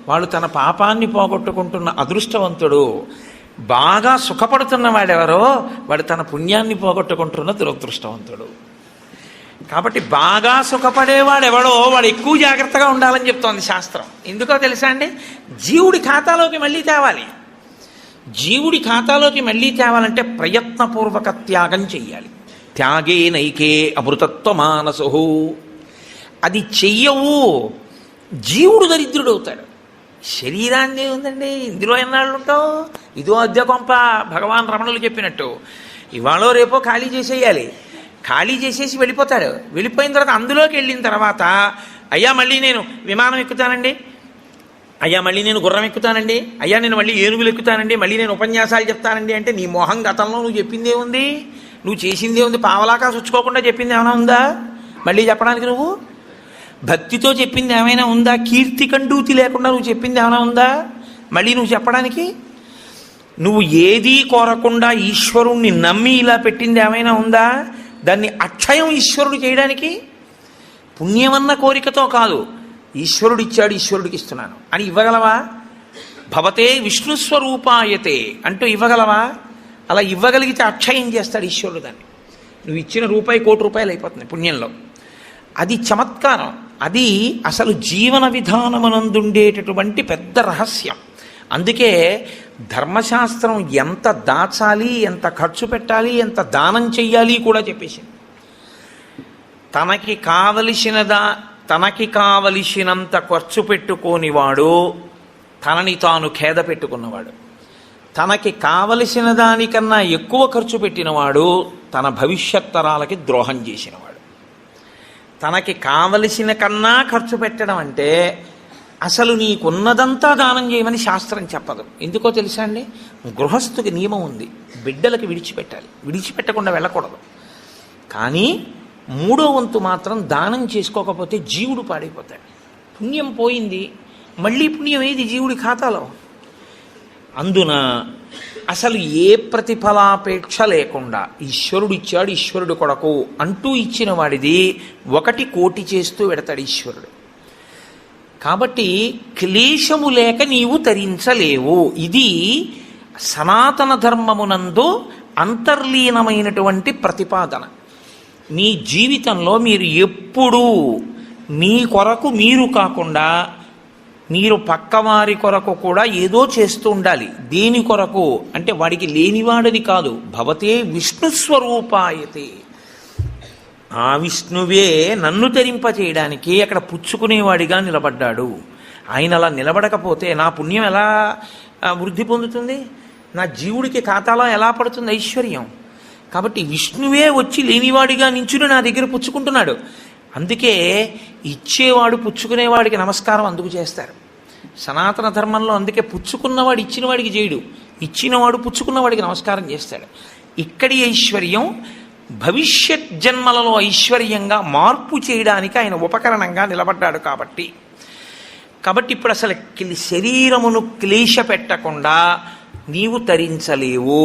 వాడు తన పాపాన్ని పోగొట్టుకుంటున్న అదృష్టవంతుడు, బాగా సుఖపడుతున్న వాడెవరో వాడు తన పుణ్యాన్ని పోగొట్టుకుంటున్న దురదృష్టవంతుడు. కాబట్టి బాగా సుఖపడేవాడెవడో వాడు ఎక్కువ జాగ్రత్తగా ఉండాలని చెప్తోంది శాస్త్రం. ఎందుకో తెలుసా అండి? జీవుడి ఖాతాలోకి మళ్ళీ తేవాలి. జీవుడి ఖాతాలోకి మళ్ళీ తేవాలంటే ప్రయత్నపూర్వక త్యాగం చెయ్యాలి. త్యాగే నైకే అమృతత్వ మానసు. అది చెయ్యవు, జీవుడు దరిద్రుడవుతాడు. శరీరాన్ని ఉందండి, ఇందులో ఎన్నాళ్ళు ఉంటావు? ఇదో అద్దె కొంప. భగవాన్ రమణులు చెప్పినట్టు ఇవాళో రేపో ఖాళీ చేసేయాలి. ఖాళీ చేసేసి వెళ్ళిపోతాడు. వెళ్ళిపోయిన తర్వాత అందులోకి వెళ్ళిన తర్వాత, అయ్యా మళ్ళీ నేను విమానం ఎక్కుతానండి, అయ్యా మళ్ళీ నేను గుర్రం ఎక్కుతానండి, అయ్యా నేను మళ్ళీ ఏనుగులు ఎక్కుతానండి, మళ్ళీ నేను ఉపన్యాసాలు చెప్తానండి అంటే నీ మోహం గతంలో నువ్వు చెప్పిందే ఉంది, నువ్వు చేసిందే ఉంది. పావలాకా చుచ్చుకోకుండా చెప్పింది ఏమైనా ఉందా మళ్ళీ చెప్పడానికి? నువ్వు భక్తితో చెప్పింది ఏమైనా ఉందా? కీర్తి కండూతి లేకుండా నువ్వు చెప్పింది ఏమైనా ఉందా మళ్ళీ నువ్వు చెప్పడానికి? నువ్వు ఏదీ కోరకుండా ఈశ్వరుణ్ణి నమ్మి ఇలా పెట్టింది ఏమైనా ఉందా? దాన్ని అక్షయం ఈశ్వరుడు చేయడానికి. పుణ్యమన్న కోరికతో కాదు, ఈశ్వరుడు ఇచ్చాడు ఈశ్వరుడికి ఇస్తున్నాను అని ఇవ్వగలవా? భవతే విష్ణుస్వరూపాయతే అంటూ ఇవ్వగలవా? అలా ఇవ్వగలిగితే అక్షయం చేస్తాడు ఈశ్వరుడు దాన్ని. నువ్వు ఇచ్చిన రూపాయి ₹1,00,00,000 అయిపోతుంది పుణ్యంలో. అది చమత్కారం. అది అసలు జీవన విధానమునందుండేటటువంటి పెద్ద రహస్యం. అందుకే ధర్మశాస్త్రం ఎంత దాచాలి, ఎంత ఖర్చు పెట్టాలి, ఎంత దానం చెయ్యాలి కూడా చెప్పేసింది. తనకి కావలసినంత ఖర్చు పెట్టుకోనివాడు తనని తాను ఖేద పెట్టుకున్నవాడు. తనకి కావలసిన దానికన్నా ఎక్కువ ఖర్చు పెట్టినవాడు తన భవిష్యత్ తరాలకి ద్రోహం చేసినవాడు. తనకి కావలసిన కన్నా ఖర్చు పెట్టడం అంటే అసలు నీకున్నదంతా దానం చేయమని శాస్త్రం చెప్పదు. ఎందుకో తెలుసా అండి? గృహస్థుకి నియమం ఉంది, బిడ్డలకి విడిచిపెట్టాలి, విడిచిపెట్టకుండా వెళ్ళకూడదు. కానీ 3వ వంతు మాత్రం దానం చేసుకోకపోతే జీవుడు పాడైపోతాడు. పుణ్యం పోయింది, మళ్ళీ పుణ్యం ఏది జీవుడి ఖాతాలో? అందున అసలు ఏ ప్రతిఫలాపేక్ష లేకుండా ఈశ్వరుడు ఇచ్చాడు, ఈశ్వరుడు కొరకు అంటూ ఇచ్చిన వాడిది 1 కోటి చేస్తూ పెడతాడు ఈశ్వరుడు. కాబట్టి క్లేశము లేక నీవు తరించలేవు. ఇది సనాతన ధర్మమునందు అంతర్లీనమైనటువంటి ప్రతిపాదన. మీ జీవితంలో మీరు ఎప్పుడూ మీ కొరకు మీరు కాకుండా మీరు పక్కవారి కొరకు కూడా ఏదో చేస్తూ ఉండాలి. దేని కొరకు అంటే వాడికి లేనివాడని కాదు. భవతే విష్ణుస్వరూపాయతే. ఆ విష్ణువే నన్ను తరింపచేయడానికి అక్కడ పుచ్చుకునేవాడిగా నిలబడ్డాడు. ఆయన అలా నిలబడకపోతే నా పుణ్యం ఎలా వృద్ధి పొందుతుంది? నా జీవుడికి ఖాతాలో ఎలా పడుతుంది ఐశ్వర్యం? కాబట్టి విష్ణువే వచ్చి లేనివాడిగా నించుని నా దగ్గర పుచ్చుకుంటున్నాడు. అందుకే ఇచ్చేవాడు పుచ్చుకునేవాడికి నమస్కారం అందుకు చేస్తారు సనాతన ధర్మంలో. అందుకే పుచ్చుకున్నవాడు ఇచ్చినవాడికి చేయడు, ఇచ్చినవాడు పుచ్చుకున్నవాడికి నమస్కారం చేస్తాడు. ఇక్కడి ఐశ్వర్యం భవిష్యత్ జన్మలలో ఐశ్వర్యంగా మార్పు చేయడానికి ఆయన ఉపకరణంగా నిలబడ్డాడు. కాబట్టి ఇప్పుడు అసలు శరీరమును క్లేశ పెట్టకుండా నీవు తరించలేవు.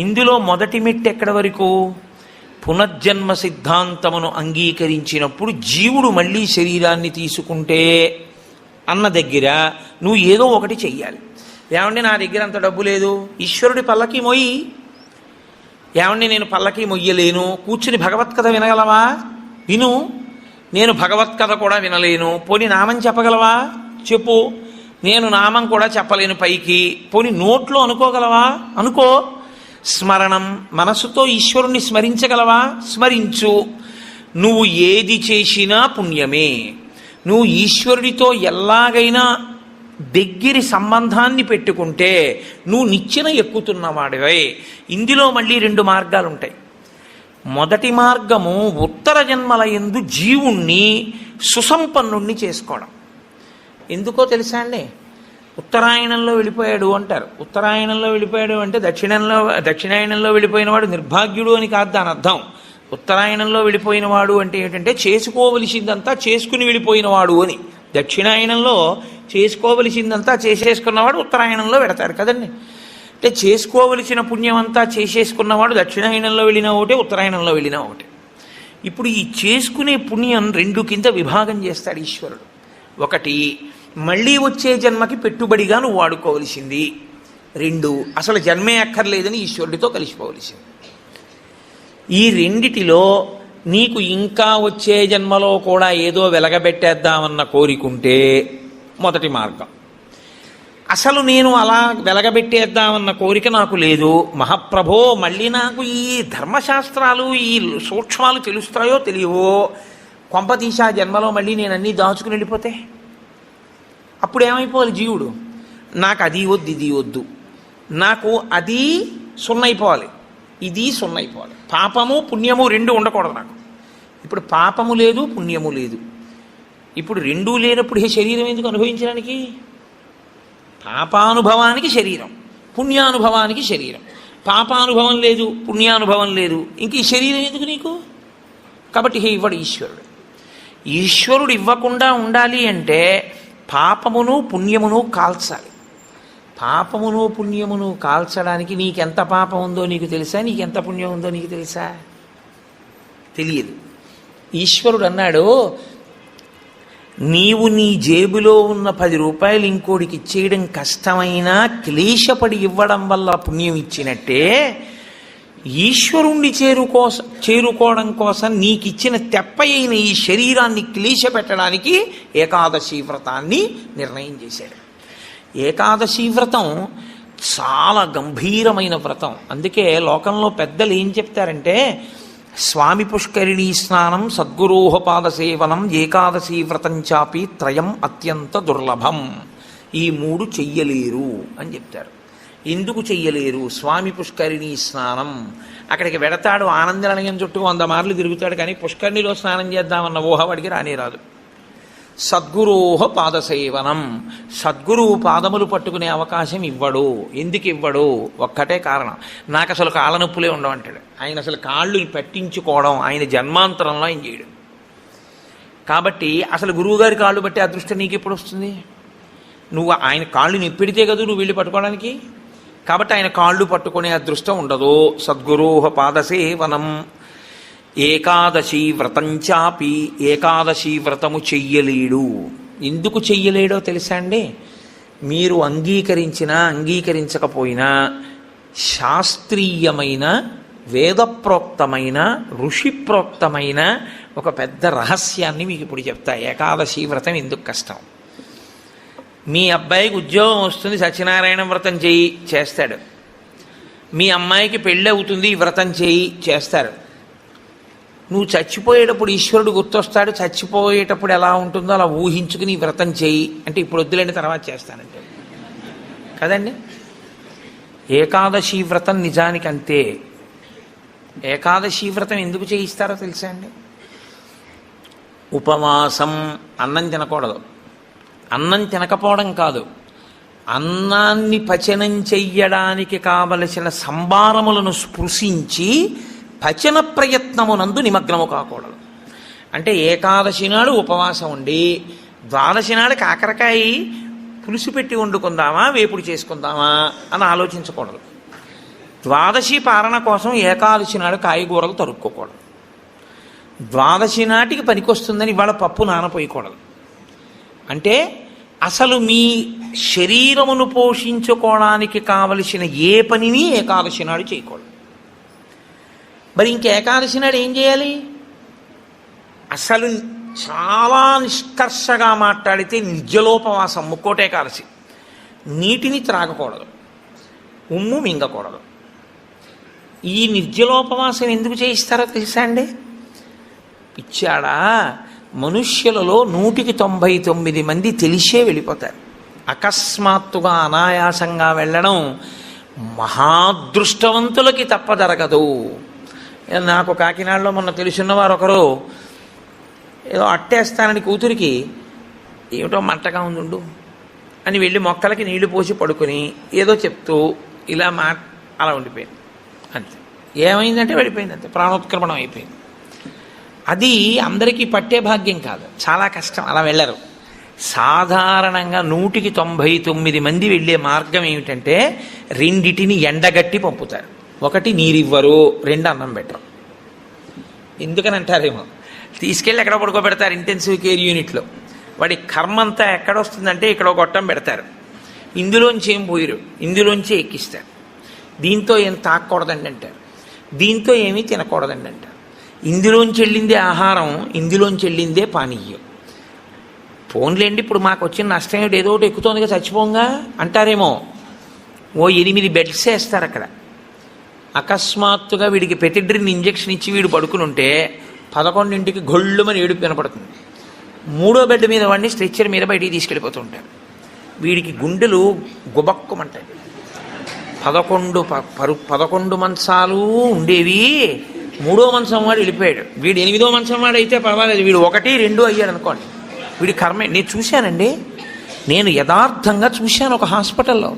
ఇందులో మొదటి మెట్టు ఎక్కడి వరకు? పునర్జన్మ సిద్ధాంతమును అంగీకరించినప్పుడు జీవుడు మళ్ళీ శరీరాన్ని తీసుకుంటే అన్న దగ్గర నువ్వు ఏదో ఒకటి చెయ్యాలి. ఏమండి నా దగ్గర అంత డబ్బు లేదు, ఈశ్వరుడి పల్లకి మొయ్యి. ఏమండి నేను పల్లకి మొయ్యలేను, కూర్చుని భగవత్కథ వినగలవా? విను. నేను భగవత్కథ కూడా వినలేను, పోని నామం చెప్పగలవా? చెప్పు. నేను నామం కూడా చెప్పలేను పైకి, పోని నోట్లో అనుకోగలవా? అనుకో. స్మరణం, మనసుతో ఈశ్వరుణ్ణి స్మరించగలవా? స్మరించు. నువ్వు ఏది చేసినా పుణ్యమే. నువ్వు ఈశ్వరుడితో ఎలాగైనా దగ్గరి సంబంధాన్ని పెట్టుకుంటే నువ్వు నిచ్చెన ఎక్కుతున్నవాడివే. ఇందులో మళ్ళీ 2 మార్గాలు ఉంటాయి. మొదటి మార్గము ఉత్తర జన్మల యందు జీవుణ్ణి సుసంపన్నుణ్ణి చేసుకోవడం. ఎందుకో తెలుసా అండి? ఉత్తరాయణంలో వెళ్ళిపోయాడు అంటారు. ఉత్తరాయణంలో వెళ్ళిపోయాడు అంటే దక్షిణాయనంలో వెళ్ళిపోయినవాడు నిర్భాగ్యుడు అని కాదు దాని అర్థం. ఉత్తరాయణంలో వెళ్ళిపోయినవాడు అంటే ఏంటంటే చేసుకోవలసిందంతా చేసుకుని వెళ్ళిపోయినవాడు అని. దక్షిణాయనంలో చేసుకోవలసిందంతా చేసేసుకున్నవాడు ఉత్తరాయణంలో పెడతారు కదండి. అంటే చేసుకోవలసిన పుణ్యం అంతా చేసేసుకున్నవాడు దక్షిణాయనంలో వెళ్ళినా ఒకటే, ఉత్తరాయణంలో వెళ్ళినా ఒకటే. ఇప్పుడు ఈ చేసుకునే పుణ్యం 2 కింద విభాగం చేస్తాడు ఈశ్వరుడు. ఒకటి మళ్ళీ వచ్చే జన్మకి పెట్టుబడిగా నువ్వు వాడుకోవలసింది. 2 అసలు జన్మే అక్కర్లేదని ఈశ్వరుడితో కలిసిపోవలసింది. ఈ రెండిటిలో నీకు ఇంకా వచ్చే జన్మలో కూడా ఏదో వెలగబెట్టేద్దామన్న కోరికుంటే మొదటి మార్గం. అసలు నేను అలా వెలగబెట్టేద్దామన్న కోరిక నాకు లేదు, మహాప్రభో మళ్ళీ నాకు ఈ ధర్మశాస్త్రాలు ఈ సూక్ష్మాలు తెలుస్తాయో తెలియవో, కొంపతీసా జన్మలో మళ్ళీ నేను అన్నీ దాచుకుని వెళ్ళిపోతే అప్పుడు ఏమైపోవాలి జీవుడు? నాకు అది వద్దు ఇది వద్దు, నాకు అది సున్నైపోవాలి, ఇది సున్నైపోవాలి. పాపము పుణ్యము రెండు ఉండకూడదు నాకు. ఇప్పుడు పాపము లేదు, పుణ్యము లేదు. ఇప్పుడు రెండూ లేనప్పుడు ఈ శరీరం ఎందుకు అనుభవించడానికి? పాపానుభవానికి శరీరం, పుణ్యానుభవానికి శరీరం. పాపానుభవం లేదు, పుణ్యానుభవం లేదు, ఇంక ఈ శరీరం ఎందుకు నీకు? కాబట్టి ఇవ్వడు ఈశ్వరుడు. ఈశ్వరుడు ఇవ్వకుండా ఉండాలి అంటే పాపమును పుణ్యమును కాల్చాలి. పాపమును పుణ్యమును కాల్చడానికి నీకెంత పాపం ఉందో నీకు తెలుసా? నీకెంత పుణ్యం ఉందో నీకు తెలుసా? తెలియదు. ఈశ్వరుడు అన్నాడు, నీవు నీ జేబులో ఉన్న 10 రూపాయలు ఇంకోడికి ఇచ్చేయడం కష్టమైనా క్లేశపడి ఇవ్వడం వల్ల పుణ్యం ఇచ్చినట్టే, ఈశ్వరుణ్ణి చేరుకోవడం కోసం నీకిచ్చిన తెప్పయైన ఈ శరీరాన్ని క్లేశ పెట్టడానికి ఏకాదశి వ్రతాన్ని నిర్ణయం చేశాడు. ఏకాదశి వ్రతం చాలా గంభీరమైన వ్రతం. అందుకే లోకంలో పెద్దలు ఏం చెప్తారంటే, స్వామి పుష్కరిణీ స్నానం, సద్గురోహ పాద సేవనం, ఏకాదశి వ్రతం చాపి త్రయం అత్యంత దుర్లభం. ఈ 3 చెయ్యలేరు అని చెప్తారు. ఎందుకు చెయ్యలేరు? స్వామి పుష్కరిణీ స్నానం, అక్కడికి వెడతాడు, ఆనందనిలయం చుట్టూ 100 మార్లు తిరుగుతాడు, కానీ పుష్కరిణిలో స్నానం చేద్దామన్న ఊహ వాడికి రానే రాదు. సద్గురోహ పాదసేవనం, సద్గురువు పాదములు పట్టుకునే అవకాశం ఇవ్వడు. ఎందుకు ఇవ్వడు? ఒక్కటే కారణం, నాకు అసలు కాళ్ళ నొప్పులే ఉండవంటాడు. ఆయన అసలు కాళ్ళు పెట్టించుకోవడం ఆయన జన్మాంతరంలో ఆయన చేయడు. కాబట్టి అసలు గురువుగారి కాళ్ళు బట్టి అదృష్టం నీకు ఎప్పుడు వస్తుంది? నువ్వు ఆయన కాళ్ళు నిప్పెడితే కదా నువ్వు వెళ్ళి పట్టుకోవడానికి. కాబట్టి ఆయన కాళ్ళు పట్టుకునే అదృష్టం ఉండదు. సద్గురోహ పాదసేవనం. ఏకాదశి వ్రతం చాపి, ఏకాదశి వ్రతము చెయ్యలేడు. ఎందుకు చెయ్యలేడో తెలుసా అండి? మీరు అంగీకరించినా అంగీకరించకపోయినా శాస్త్రీయమైన, వేదప్రోక్తమైన, ఋషిప్రోక్తమైన ఒక పెద్ద రహస్యాన్ని మీకు ఇప్పుడు చెప్తా. ఏకాదశి వ్రతం ఎందుకు కష్టం? మీ అబ్బాయికి ఉద్యోగం వస్తుంది, సత్యనారాయణ వ్రతం చేయి, చేస్తాడు. మీ అమ్మాయికి పెళ్ళి అవుతుంది, వ్రతం చేయి, చేస్తారు. నువ్వు చచ్చిపోయేటప్పుడు ఈశ్వరుడు గుర్తొస్తాడు. చచ్చిపోయేటప్పుడు ఎలా ఉంటుందో అలా ఊహించుకుని వ్రతం చేయి అంటే, ఇప్పుడు వద్దులేండి తర్వాత చేస్తానంటే కదండి. ఏకాదశి వ్రతం నిజానికి అంతే. ఏకాదశి వ్రతం ఎందుకు చేయిస్తారో తెలుసా అండి? ఉపవాసం, అన్నం తినకూడదు. అన్నం తినకపోవడం కాదు, అన్నాన్ని పచనం చెయ్యడానికి కావలసిన సంభారములను స్పృశించి పచన ప్రయత్నమునందు నిమగ్నము కాకూడదు. అంటే ఏకాదశి నాడు ఉపవాసం ఉండి ద్వాదశి నాడు కాకరకాయ పులుసు పెట్టి వండుకుందామా, వేపుడు చేసుకుందామా అని ఆలోచించకూడదు. ద్వాదశి పారణ కోసం ఏకాదశి నాడు కాయగూరలు తరుక్కోకూడదు. ద్వాదశి నాటికి పనికొస్తుందని ఇవాళ పప్పు నానపోయకూడదు. అంటే అసలు మీ శరీరమును పోషించుకోవడానికి కావలసిన ఏ పనిని ఏకాదశి నాడు చేయకూడదు. మరి ఇంక ఏకాదశి నాడు ఏం చేయాలి? అసలు చాలా నిష్కర్షగా మాట్లాడితే నిర్జలోపవాసం, ముక్కోటి ఏకాదశి. నీటిని త్రాగకూడదు, ఉమ్ము మింగకూడదు. ఈ నిర్జలోపవాసం ఎందుకు చేయిస్తారో తెలుసా అండి? పిచ్చాడా, మనుష్యులలో 199 మంది తెలిసే వెళ్ళిపోతారు. అకస్మాత్తుగా అనాయాసంగా వెళ్ళడం మహాదృష్టవంతులకి తప్ప జరగదు. నాకు కాకినాడలో మొన్న తెలుసున్నవారు ఒకరు ఏదో అట్టేస్తానని కూతురికి, ఏమిటో మంటగా ఉండు అని వెళ్ళి మొక్కలకి నీళ్లు పోసి పడుకొని ఏదో చెప్తూ ఇలా అలా ఉండిపోయింది. అంతే. ఏమైందంటే వెళ్ళిపోయింది, అంతే, ప్రాణోత్క్రమణం అయిపోయింది. అది అందరికీ పట్టే భాగ్యం కాదు, చాలా కష్టం, అలా వెళ్ళరు. సాధారణంగా 199 మంది వెళ్ళే మార్గం ఏమిటంటే, రెండిటిని ఎండగట్టి పంపుతారు. ఒకటి నీరివ్వరు, 2 అన్నం పెట్టరు. ఎందుకని అంటారేమో, తీసుకెళ్ళి ఎక్కడ పడుకోబెడతారు ఇంటెన్సివ్ కేర్ యూనిట్లో. వాడి కర్మ అంతా ఎక్కడొస్తుందంటే ఇక్కడ గొట్టం పెడతారు, ఇందులోంచి ఏం పోయిరు, ఇందులోంచి ఎక్కిస్తారు. దీంతో ఏం తాకూడదండి అంటారు, దీంతో ఏమీ తినకూడదండి అంటారు. ఇందులోంచి వెళ్ళిందే ఆహారం, ఇందులోంచి వెళ్ళిందే పానీయం. ఫోన్లేండి, ఇప్పుడు మాకు వచ్చిన నష్టం ఏమిటి, ఏదో ఒకటి ఎక్కుతోందిగా చచ్చిపోంగా అంటారేమో. ఓ 8 బెడ్స్ వేస్తారు అక్కడ. అకస్మాత్తుగా వీడికి పెటిడ్రిన్ ఇంజెక్షన్ ఇచ్చి వీడు పడుకుని ఉంటే 11ంటికి గొళ్ళుమని ఏడుపు వినపడుతుంది. 3వ బెడ్ మీద వాడిని స్ట్రెచ్చర్ మీద బయటికి తీసుకెళ్ళిపోతూ ఉంటారు. వీడికి గుండెలు గుబక్కుమంటాయి. 11 మంచాలు ఉండేవి. 3వ మంచం వాడు వెళ్ళిపోయాడు. వీడు 8వ మంచం వాడు అయితే పర్వాలేదు, వీడు 1, 2 అయ్యాడు అనుకోండి. వీడి కర్మే. నేను చూశానండి, నేను యథార్థంగా చూశాను ఒక హాస్పిటల్లో.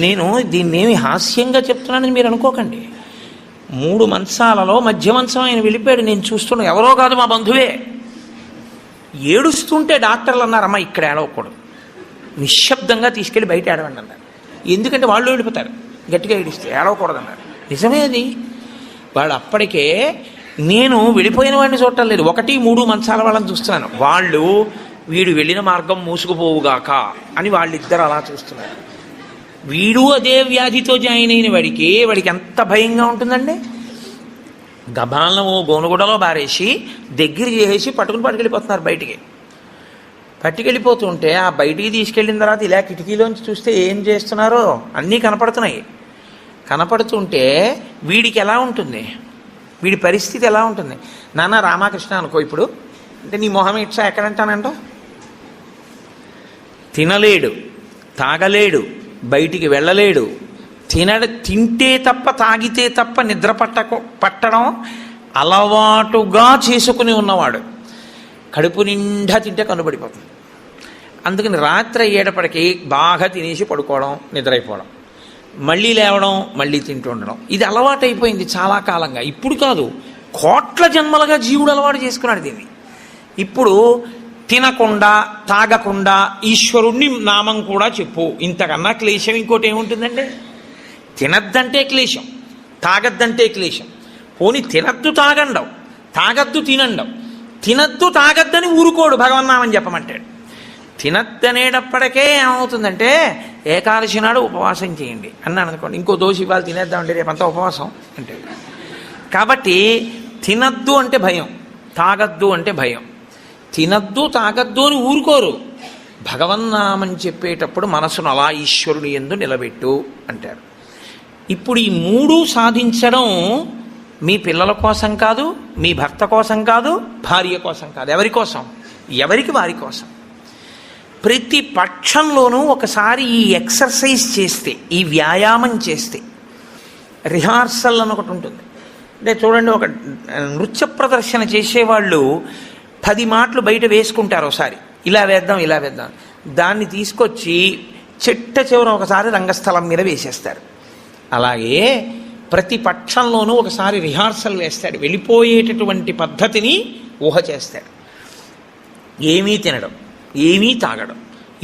నేను దీన్నేమి హాస్యంగా చెప్తున్నానని మీరు అనుకోకండి. 3 మంచాలలో మధ్య మంచం ఆయన వెళ్ళిపోయాడు. నేను చూస్తున్నాను, ఎవరో కాదు మా బంధువే. ఏడుస్తుంటే డాక్టర్లు అన్నారు, అమ్మ ఇక్కడ ఏడవకూడదు, నిశ్శబ్దంగా తీసుకెళ్ళి బయట ఏడవండి అన్నారు. ఎందుకంటే వాళ్ళు వెళ్ళిపోతారు గట్టిగా ఏడిస్తే, ఏడవకూడదన్నారు. నిజమే అది. వాడు అప్పటికే, నేను వెళ్ళిపోయిన వాడిని చూడటం లేదు, 1, 3 మంచాల వాళ్ళని చూస్తున్నాను. వాళ్ళు వీడు వెళ్ళిన మార్గం మూసుకుపోవుగాక అని వాళ్ళిద్దరు అలా చూస్తున్నారు. వీడు అదే వ్యాధితో జాయిన్ అయిన వాడికి ఎంత భయంగా ఉంటుందండి. గబాలను గోనుగుడలో బారేసి దగ్గర చేసి పట్టుకెళ్ళిపోతున్నారు బయటికి. పట్టుకెళ్ళిపోతుంటే ఆ బయటికి తీసుకెళ్ళిన తర్వాత ఇలా కిటికీలోంచి చూస్తే ఏం చేస్తున్నారో అన్నీ కనపడుతున్నాయి. కనపడుతుంటే వీడికి ఎలా ఉంటుంది, వీడి పరిస్థితి ఎలా ఉంటుంది? నాన్న రామకృష్ణ అనుకో ఇప్పుడు, అంటే నీ మొహం ఇట్లా ఎక్కడంటానంటో, తినలేడు, తాగలేడు, బయటికి వెళ్ళలేడు, తింటే తప్ప తాగితే తప్ప నిద్ర పట్టడం అలవాటుగా చేసుకుని ఉన్నవాడు. కడుపు నిండా తింటే కనుబడిపోతుంది. అందుకని రాత్రి అయ్యేటప్పటికీ బాగా తినేసి పడుకోవడం, నిద్రైపోవడం, మళ్ళీ లేవడం, మళ్ళీ తింటూ ఉండడం, ఇది అలవాటైపోయింది చాలా కాలంగా. ఇప్పుడు కాదు, కోట్ల జన్మలుగా జీవుడు అలవాటు చేసుకున్నాడు దీన్ని. ఇప్పుడు తినకుండా తాగకుండా ఈశ్వరుణ్ణి నామం కూడా చెప్పు, ఇంతకన్నా క్లేశం ఇంకోటి ఏముంటుందండి? తినద్దంటే క్లేశం, తాగద్దంటే క్లేశం. పోనీ తినద్దు తాగండవు, తాగద్దు తినండవు. తినద్దు తాగద్దని ఊరుకోడు, భగవన్నామని చెప్పమంటాడు. తినద్దనేటప్పటికే ఏమవుతుందంటే, ఏకాదశి నాడు ఉపవాసం చేయండి అన్నాను అనుకోండి, ఇంకో దోశ ఇవాళ తినేద్దామండి రేపంతా ఉపవాసం అంటే. కాబట్టి తినద్దు అంటే భయం, తాగద్దు అంటే భయం. తినద్దు తాగద్దు అని ఊరుకోరు. భగవన్నామని చెప్పేటప్పుడు మనసును అలా ఈశ్వరుని యందు నిలబెట్టు అంటారు. ఇప్పుడు ఈ 3 సాధించడం మీ పిల్లల కోసం కాదు, మీ భర్త కోసం కాదు, భార్య కోసం కాదు. ఎవరి కోసం? ఎవరికి వారి కోసం. ప్రతి పక్షంలోనూ ఒకసారి ఈ ఎక్సర్సైజ్ చేస్తే, ఈ వ్యాయామం చేస్తే, రిహార్సల్ అని ఒకటి ఉంటుంది. అంటే చూడండి, ఒక నృత్య ప్రదర్శన చేసేవాళ్ళు 10 మాటలు బయట వేసుకుంటారు. ఒకసారి ఇలా వేద్దాం, ఇలా వేద్దాం, దాన్ని తీసుకొచ్చి చిట్ట చివర ఒకసారి రంగస్థలం మీద వేసేస్తారు. అలాగే ప్రతి పక్షంలోనూ ఒకసారి రిహార్సల్ వేస్తాడు, వెళ్ళిపోయేటటువంటి పద్ధతిని ఊహ చేస్తాడు. ఏమీ తినడం, ఏమీ తాగడం,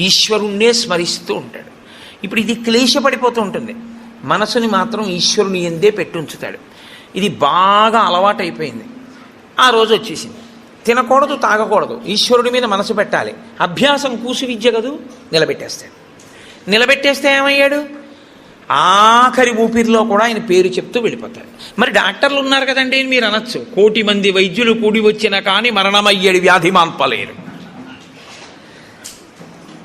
ఈశ్వరుణ్ణే స్మరిస్తూ ఉంటాడు. ఇప్పుడు ఇది క్లేశపడిపోతూ ఉంటుంది, మనసుని మాత్రం ఈశ్వరుని ఎందే పెట్టుంచుతాడు. ఇది బాగా అలవాటైపోయింది. ఆ రోజు వచ్చేసింది, తినకూడదు తాగకూడదు, ఈశ్వరుడి మీద మనసు పెట్టాలి. అభ్యాసం కూసు విద్య కదూ, నిలబెట్టేస్తాడు. నిలబెట్టేస్తే ఏమయ్యాడు? ఆఖరి ఊపిరిలో కూడా ఆయన పేరు చెప్తూ వెళ్ళిపోతాడు. మరి డాక్టర్లు ఉన్నారు కదండి మీరు అనొచ్చు, 1,000,000 మంది వైద్యులు కూడి వచ్చిన కానీ మరణమయ్యేది వ్యాధి మాన్పలేరు.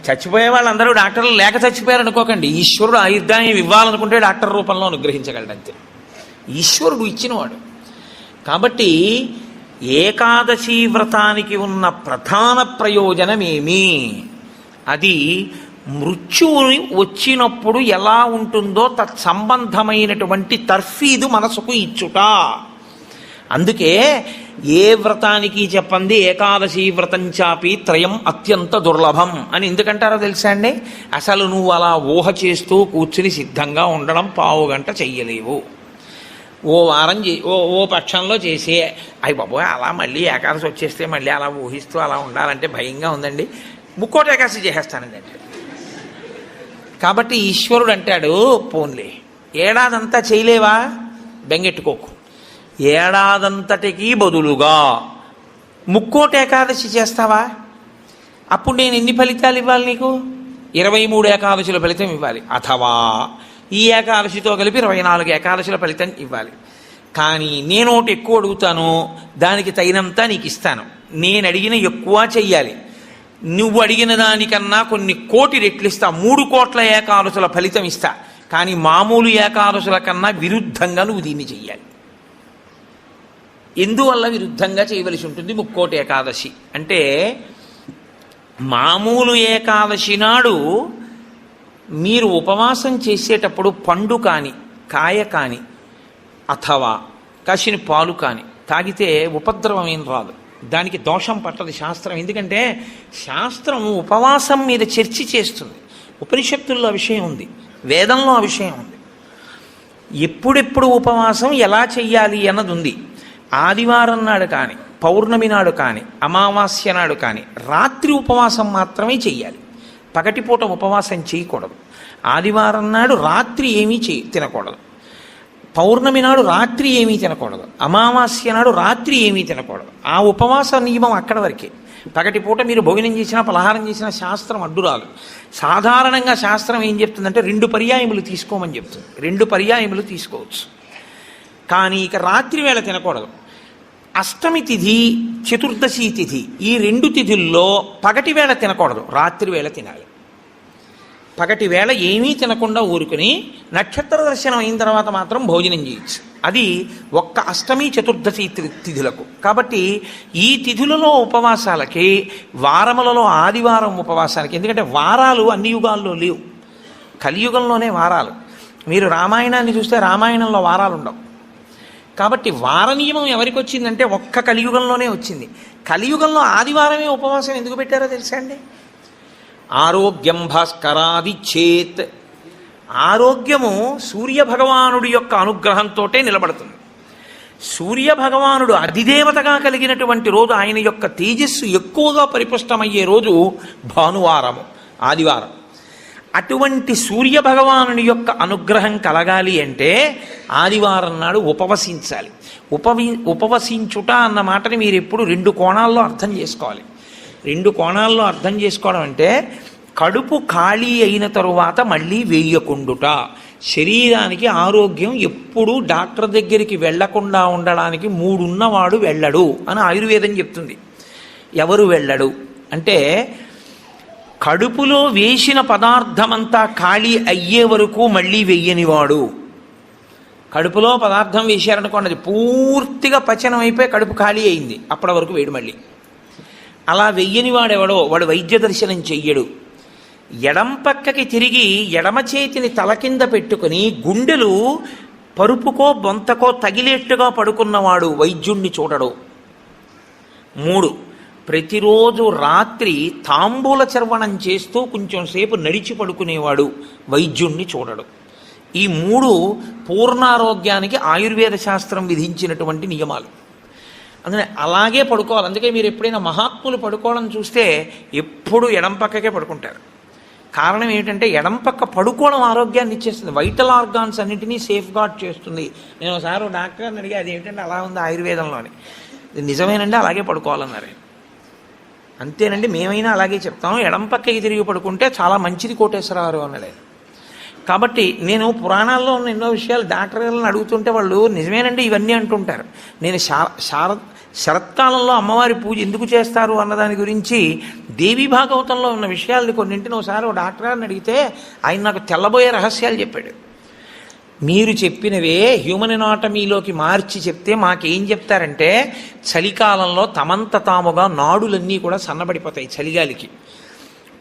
చచ్చిపోయే వాళ్ళందరూ డాక్టర్లు లేక చచ్చిపోయారు అనుకోకండి. ఈశ్వరుడు ఆయుర్దాయం ఇవ్వాలనుకుంటే డాక్టర్ రూపంలో అనుగ్రహించగలడంతే, ఈశ్వరుడు ఇచ్చినవాడు. కాబట్టి ఏకాదశి వ్రతానికి ఉన్న ప్రధాన ప్రయోజనమేమి? అది మృత్యువుని వచ్చినప్పుడు ఎలా ఉంటుందో తత్సంబంధమైనటువంటి తర్ఫీదు మనసుకు ఇచ్చుట. అందుకే ఏ వ్రతానికి చెప్పండి ఏకాదశి వ్రతం చాపి త్రయం అత్యంత దుర్లభం అని ఎందుకంటారో తెలుసా అండి? అసలు నువ్వు అలా ఊహ చేస్తూ కూర్చుని సిద్ధంగా ఉండడం 1/2 గంట చెయ్యలేవు. ఓ వారం ఓ పక్షంలో చేసి అయ్యి బాబోయ్ అలా మళ్ళీ ఏకాదశి వచ్చేస్తే మళ్ళీ అలా ఊహిస్తూ అలా ఉండాలంటే భయంగా ఉందండి, 3 ఏకాదశి చేసేస్తానండి అంటే. కాబట్టి ఈశ్వరుడు అంటాడు, పోన్లే ఏడాదంతా చేయలేవా, బెంగెట్టుకోకు, ఏడాదంతటికీ బదులుగా 3 ఏకాదశి చేస్తావా, అప్పుడు నేను ఎన్ని ఫలితాలు ఇవ్వాలి నీకు? 23 ఏకాదశుల ఫలితం ఇవ్వాలి. అథవా ఈ ఏకాదశితో కలిపి 24 ఏకాదశుల ఫలితం ఇవ్వాలి. కానీ నేను ఒకటి ఎక్కువ అడుగుతాను, దానికి తగినంత నీకు ఇస్తాను. నేను అడిగిన ఎక్కువ చెయ్యాలి, నువ్వు అడిగిన దానికన్నా కొన్ని కోటి రెట్లు ఇస్తా. 3 కోట్ల ఏకాదశుల ఫలితం ఇస్తా. కానీ మామూలు ఏకాదశుల కన్నా విరుద్ధంగా నువ్వు దీన్ని చెయ్యాలి. ఎందువల్ల విరుద్ధంగా చేయవలసి ఉంటుంది 3 ఏకాదశి అంటే, మామూలు ఏకాదశి నాడు మీరు ఉపవాసం చేసేటప్పుడు పండు కాని, కాయ కాని, అథవా కాసిన పాలు కాని తాగితే ఉపద్రవం ఏం రాదు, దానికి దోషం పట్టదు శాస్త్రం. ఎందుకంటే శాస్త్రం ఉపవాసం మీద చర్చ చేస్తుంది. ఉపనిషత్తుల్లో ఆ విషయం ఉంది, వేదంలో ఆ విషయం ఉంది. ఎప్పుడెప్పుడు ఉపవాసం ఎలా చెయ్యాలి అన్నది ఉంది. ఆదివారం నాడు కానీ, పౌర్ణమి నాడు కానీ, అమావాస్య నాడు కానీ రాత్రి ఉపవాసం మాత్రమే చెయ్యాలి. పగటిపూట ఉపవాసం చేయకూడదు. ఆదివారం నాడు రాత్రి ఏమీ తినకూడదు. పౌర్ణమి నాడు రాత్రి ఏమీ తినకూడదు. అమావాస్య నాడు రాత్రి ఏమీ తినకూడదు. ఆ ఉపవాస నియమం అక్కడ వరకే. పగటిపూట మీరు భోజనం చేసినా, పలహారం చేసినా శాస్త్రం అడ్డురాలు. సాధారణంగా శాస్త్రం ఏం చెప్తుందంటే 2 పర్యాయములు తీసుకోమని చెప్తుంది. 2 పర్యాయములు తీసుకోవచ్చు. కానీ ఇక రాత్రి వేళ తినకూడదు. అష్టమి తిథి, చతుర్దశి తిథి, ఈ 2 తిథుల్లో పగటి వేళ తినకూడదు, రాత్రి వేళ తినాలి. పగటి వేళ ఏమీ తినకుండా ఊరుకుని నక్షత్ర దర్శనం అయిన తర్వాత మాత్రం భోజనం చేయొచ్చు. అది ఒక్క అష్టమి చతుర్దశి తిథులకు. కాబట్టి ఈ తిథులలో ఉపవాసాలకి, వారములలో ఆదివారం ఉపవాసాలకి, ఎందుకంటే వారాలు అన్ని యుగాల్లో లేవు, కలియుగంలోనే వారాలు. మీరు రామాయణాన్ని చూస్తే రామాయణంలో వారాలు ఉండవు. కాబట్టి వార నియమం ఎవరికి వచ్చిందంటే ఒక్క కలియుగంలోనే వచ్చింది. కలియుగంలో ఆదివారమే ఉపవాసం ఎందుకు పెట్టారో తెలుసా అండి? ఆరోగ్యం భాస్కరాది చేత్, ఆరోగ్యము సూర్యభగవానుడి యొక్క అనుగ్రహంతో నిలబడుతుంది. సూర్యభగవానుడు అధిదేవతగా కలిగినటువంటి రోజు, ఆయన యొక్క తేజస్సు ఎక్కువగా పరిపుష్టమయ్యే రోజు భానువారము, ఆదివారం. అటువంటి సూర్యభగవానుని యొక్క అనుగ్రహం కలగాలి అంటే ఆదివారం నాడు ఉపవసించాలి. ఉపవసించుట అన్న మాటని మీరు ఎప్పుడు 2 కోణాల్లో అర్థం చేసుకోవాలి. 2 కోణాల్లో అర్థం చేసుకోవడం అంటే కడుపు ఖాళీ అయిన తరువాత మళ్ళీ వేయకుండుట. శరీరానికి ఆరోగ్యం ఎప్పుడూ డాక్టర్ దగ్గరికి వెళ్లకుండా ఉండడానికి 3 ఉన్నవాడు వెళ్ళడు అని ఆయుర్వేదం చెప్తుంది. ఎవరు వెళ్ళడు అంటే కడుపులో వేసిన పదార్థమంతా ఖాళీ అయ్యే వరకు మళ్ళీ వెయ్యనివాడు. కడుపులో పదార్థం వేశారనుకోండి, అది పూర్తిగా పచనం అయిపోయి కడుపు ఖాళీ అయింది, అప్పటి వరకు వేడు మళ్ళీ. అలా వెయ్యనివాడెవడో వాడు వైద్య దర్శనం చెయ్యడు. ఎడం పక్కకి తిరిగి ఎడమ చేతిని తల కింద పెట్టుకుని గుండెలు పరుపుకో బొంతకో తగిలేట్టుగా పడుకున్నవాడు వైద్యుణ్ణి చూడడు. 3, ప్రతిరోజు రాత్రి తాంబూల చర్వణం చేస్తూ కొంచెం సేపు నడిచి పడుకునేవాడు వైద్యుణ్ణి చూడడు. ఈ 3 పూర్ణారోగ్యానికి ఆయుర్వేద శాస్త్రం విధించినటువంటి నియమాలు. అందుకని అలాగే పడుకోవాలి. అందుకే మీరు ఎప్పుడైనా మహాత్ములు పడుకోవడం చూస్తే ఎప్పుడు ఎడం పక్కకే పడుకుంటారు. కారణం ఏమిటంటే ఎడం పక్క పడుకోవడం ఆరోగ్యాన్ని ఇచ్చేస్తుంది, వైటల్ ఆర్గాన్స్ అన్నింటినీ సేఫ్ గార్డ్ చేస్తుంది. నేను ఒకసారి డాక్టర్ని అడిగి అది ఏమిటంటే అలా ఉంది ఆయుర్వేదంలోని. నిజమేనండి, అలాగే పడుకోవాలన్నారు. అంతేనండి, మేమైనా అలాగే చెప్తాం, ఎడం పక్కకి తిరిగి పడుకుంటే చాలా మంచిది కోటేశ్వరరావు అన్నాడు. కాబట్టి నేను పురాణాల్లో ఉన్న ఎన్నో విషయాలు డాక్టర్లను అడుగుతుంటే వాళ్ళు నిజమేనండి ఇవన్నీ అంటుంటారు. నేను శరత్కాలంలో అమ్మవారి పూజ ఎందుకు చేస్తారు అన్నదాని గురించి దేవీ భాగవతంలో ఉన్న విషయాలని కొన్నింటిని ఒకసారి ఓ డాక్టర్ గారిని అడిగితే ఆయన నాకు తెల్లబోయే రహస్యాలు చెప్పాడు. మీరు చెప్పినవే హ్యూమన్ ఎనాటమీలోకి మార్చి చెప్తే మాకేం చెప్తారంటే చలికాలంలో తమంత తాముగా నాడులన్నీ కూడా సన్నబడిపోతాయి. చలిగాలికి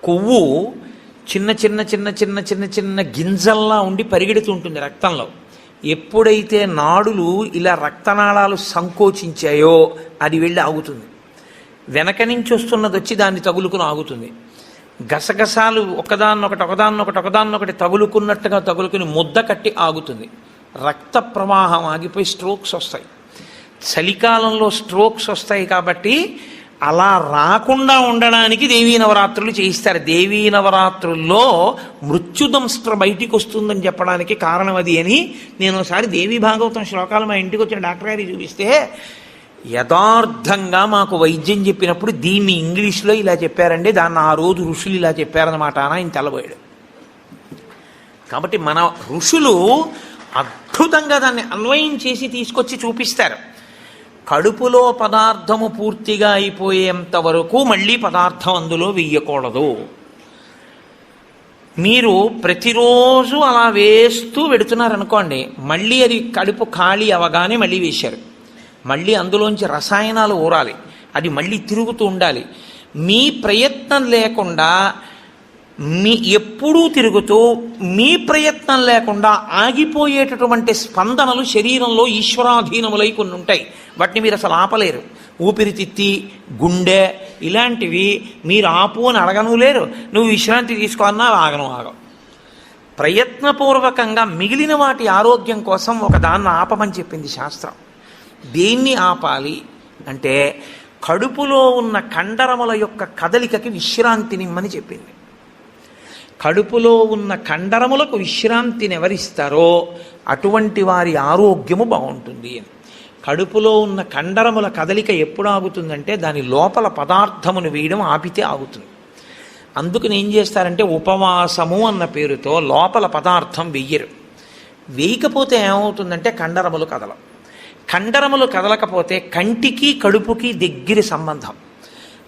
కొవ్వు చిన్న చిన్న చిన్న చిన్న చిన్న చిన్న గింజల్లా ఉండి పరిగెడుతుంటుంది రక్తంలో. ఎప్పుడైతే నాడులు ఇలా రక్తనాళాలు సంకోచించాయో అది వెళ్ళి ఆగుతుంది. వెనక నుంచి వస్తున్నది వచ్చి దాన్ని తగులుకుని ఆగుతుంది. గసగసాలు ఒకదాన్నొకటి తగులుకున్నట్టుగా తగులుకుని ముద్ద కట్టి ఆగుతుంది. రక్త ప్రవాహం ఆగిపోయి స్ట్రోక్స్ వస్తాయి. చలికాలంలో స్ట్రోక్స్ వస్తాయి కాబట్టి అలా రాకుండా ఉండడానికి దేవీ నవరాత్రులు చేయిస్తారు. దేవీ నవరాత్రుల్లో మృత్యుదంస్ట్ర బయటికి వస్తుందని చెప్పడానికి కారణం అది అని నేను ఒకసారి దేవీ భాగవతం శ్లోకాలు మా ఇంటికి వచ్చిన డాక్టర్ గారికి చూపిస్తే యథార్థంగా మాకు వైద్యం చెప్పినప్పుడు దీన్ని ఇంగ్లీష్లో ఇలా చెప్పారండి, దాన్ని ఆ రోజు ఋషులు ఇలా చెప్పారన్నమాట అని ఆయన తెల్లబోయాడు. కాబట్టి మన ఋషులు అద్భుతంగా దాన్ని అన్వయం చేసి తీసుకొచ్చి చూపిస్తారు. కడుపులో పదార్థము పూర్తిగా అయిపోయేంత వరకు మళ్ళీ పదార్థం అందులో వెయ్యకూడదు. మీరు ప్రతిరోజు అలా వేస్తూ పెడుతున్నారనుకోండి, మళ్ళీ అది కడుపు ఖాళీ అవగానే మళ్ళీ వేశారు. మళ్ళీ అందులోంచి రసాయనాలు ఊరాలి, అది మళ్ళీ తిరుగుతూ ఉండాలి. మీ ప్రయత్నం లేకుండా ఎప్పుడూ తిరుగుతూ మీ ప్రయత్నం లేకుండా ఆగిపోయేటటువంటి స్పందనలు శరీరంలో ఈశ్వరాధీనములై కొన్ని ఉంటాయి. వాటిని మీరు అసలు ఆపలేరు. ఊపిరితిత్తి, గుండె ఇలాంటివి మీరు ఆపు అని అడగను లేరు. నువ్వు విశ్రాంతి తీసుకోవాలన్నా ఆగవు. ప్రయత్నపూర్వకంగా మిగిలిన వాటి ఆరోగ్యం కోసం ఒక దాన్ని ఆపమని చెప్పింది శాస్త్రం. దేన్ని ఆపాలి అంటే కడుపులో ఉన్న కండరముల యొక్క కదలికకి విశ్రాంతినిమ్మని చెప్పింది. కడుపులో ఉన్న కండరములకు విశ్రాంతిని ఎవరిస్తారో అటువంటి వారి ఆరోగ్యము బాగుంటుంది అని. కడుపులో ఉన్న కండరముల కదలిక ఎప్పుడు ఆగుతుందంటే దాని లోపల పదార్థమును వేయడం ఆపితే ఆగుతుంది. అందుకని ఏం చేస్తారంటే ఉపవాసము అన్న పేరుతో లోపల పదార్థం వెయ్యరు. వేయకపోతే ఏమవుతుందంటే కండరములు కదలవు. కండరములు కదలకపోతే కంటికి కడుపుకి దగ్గర సంబంధం.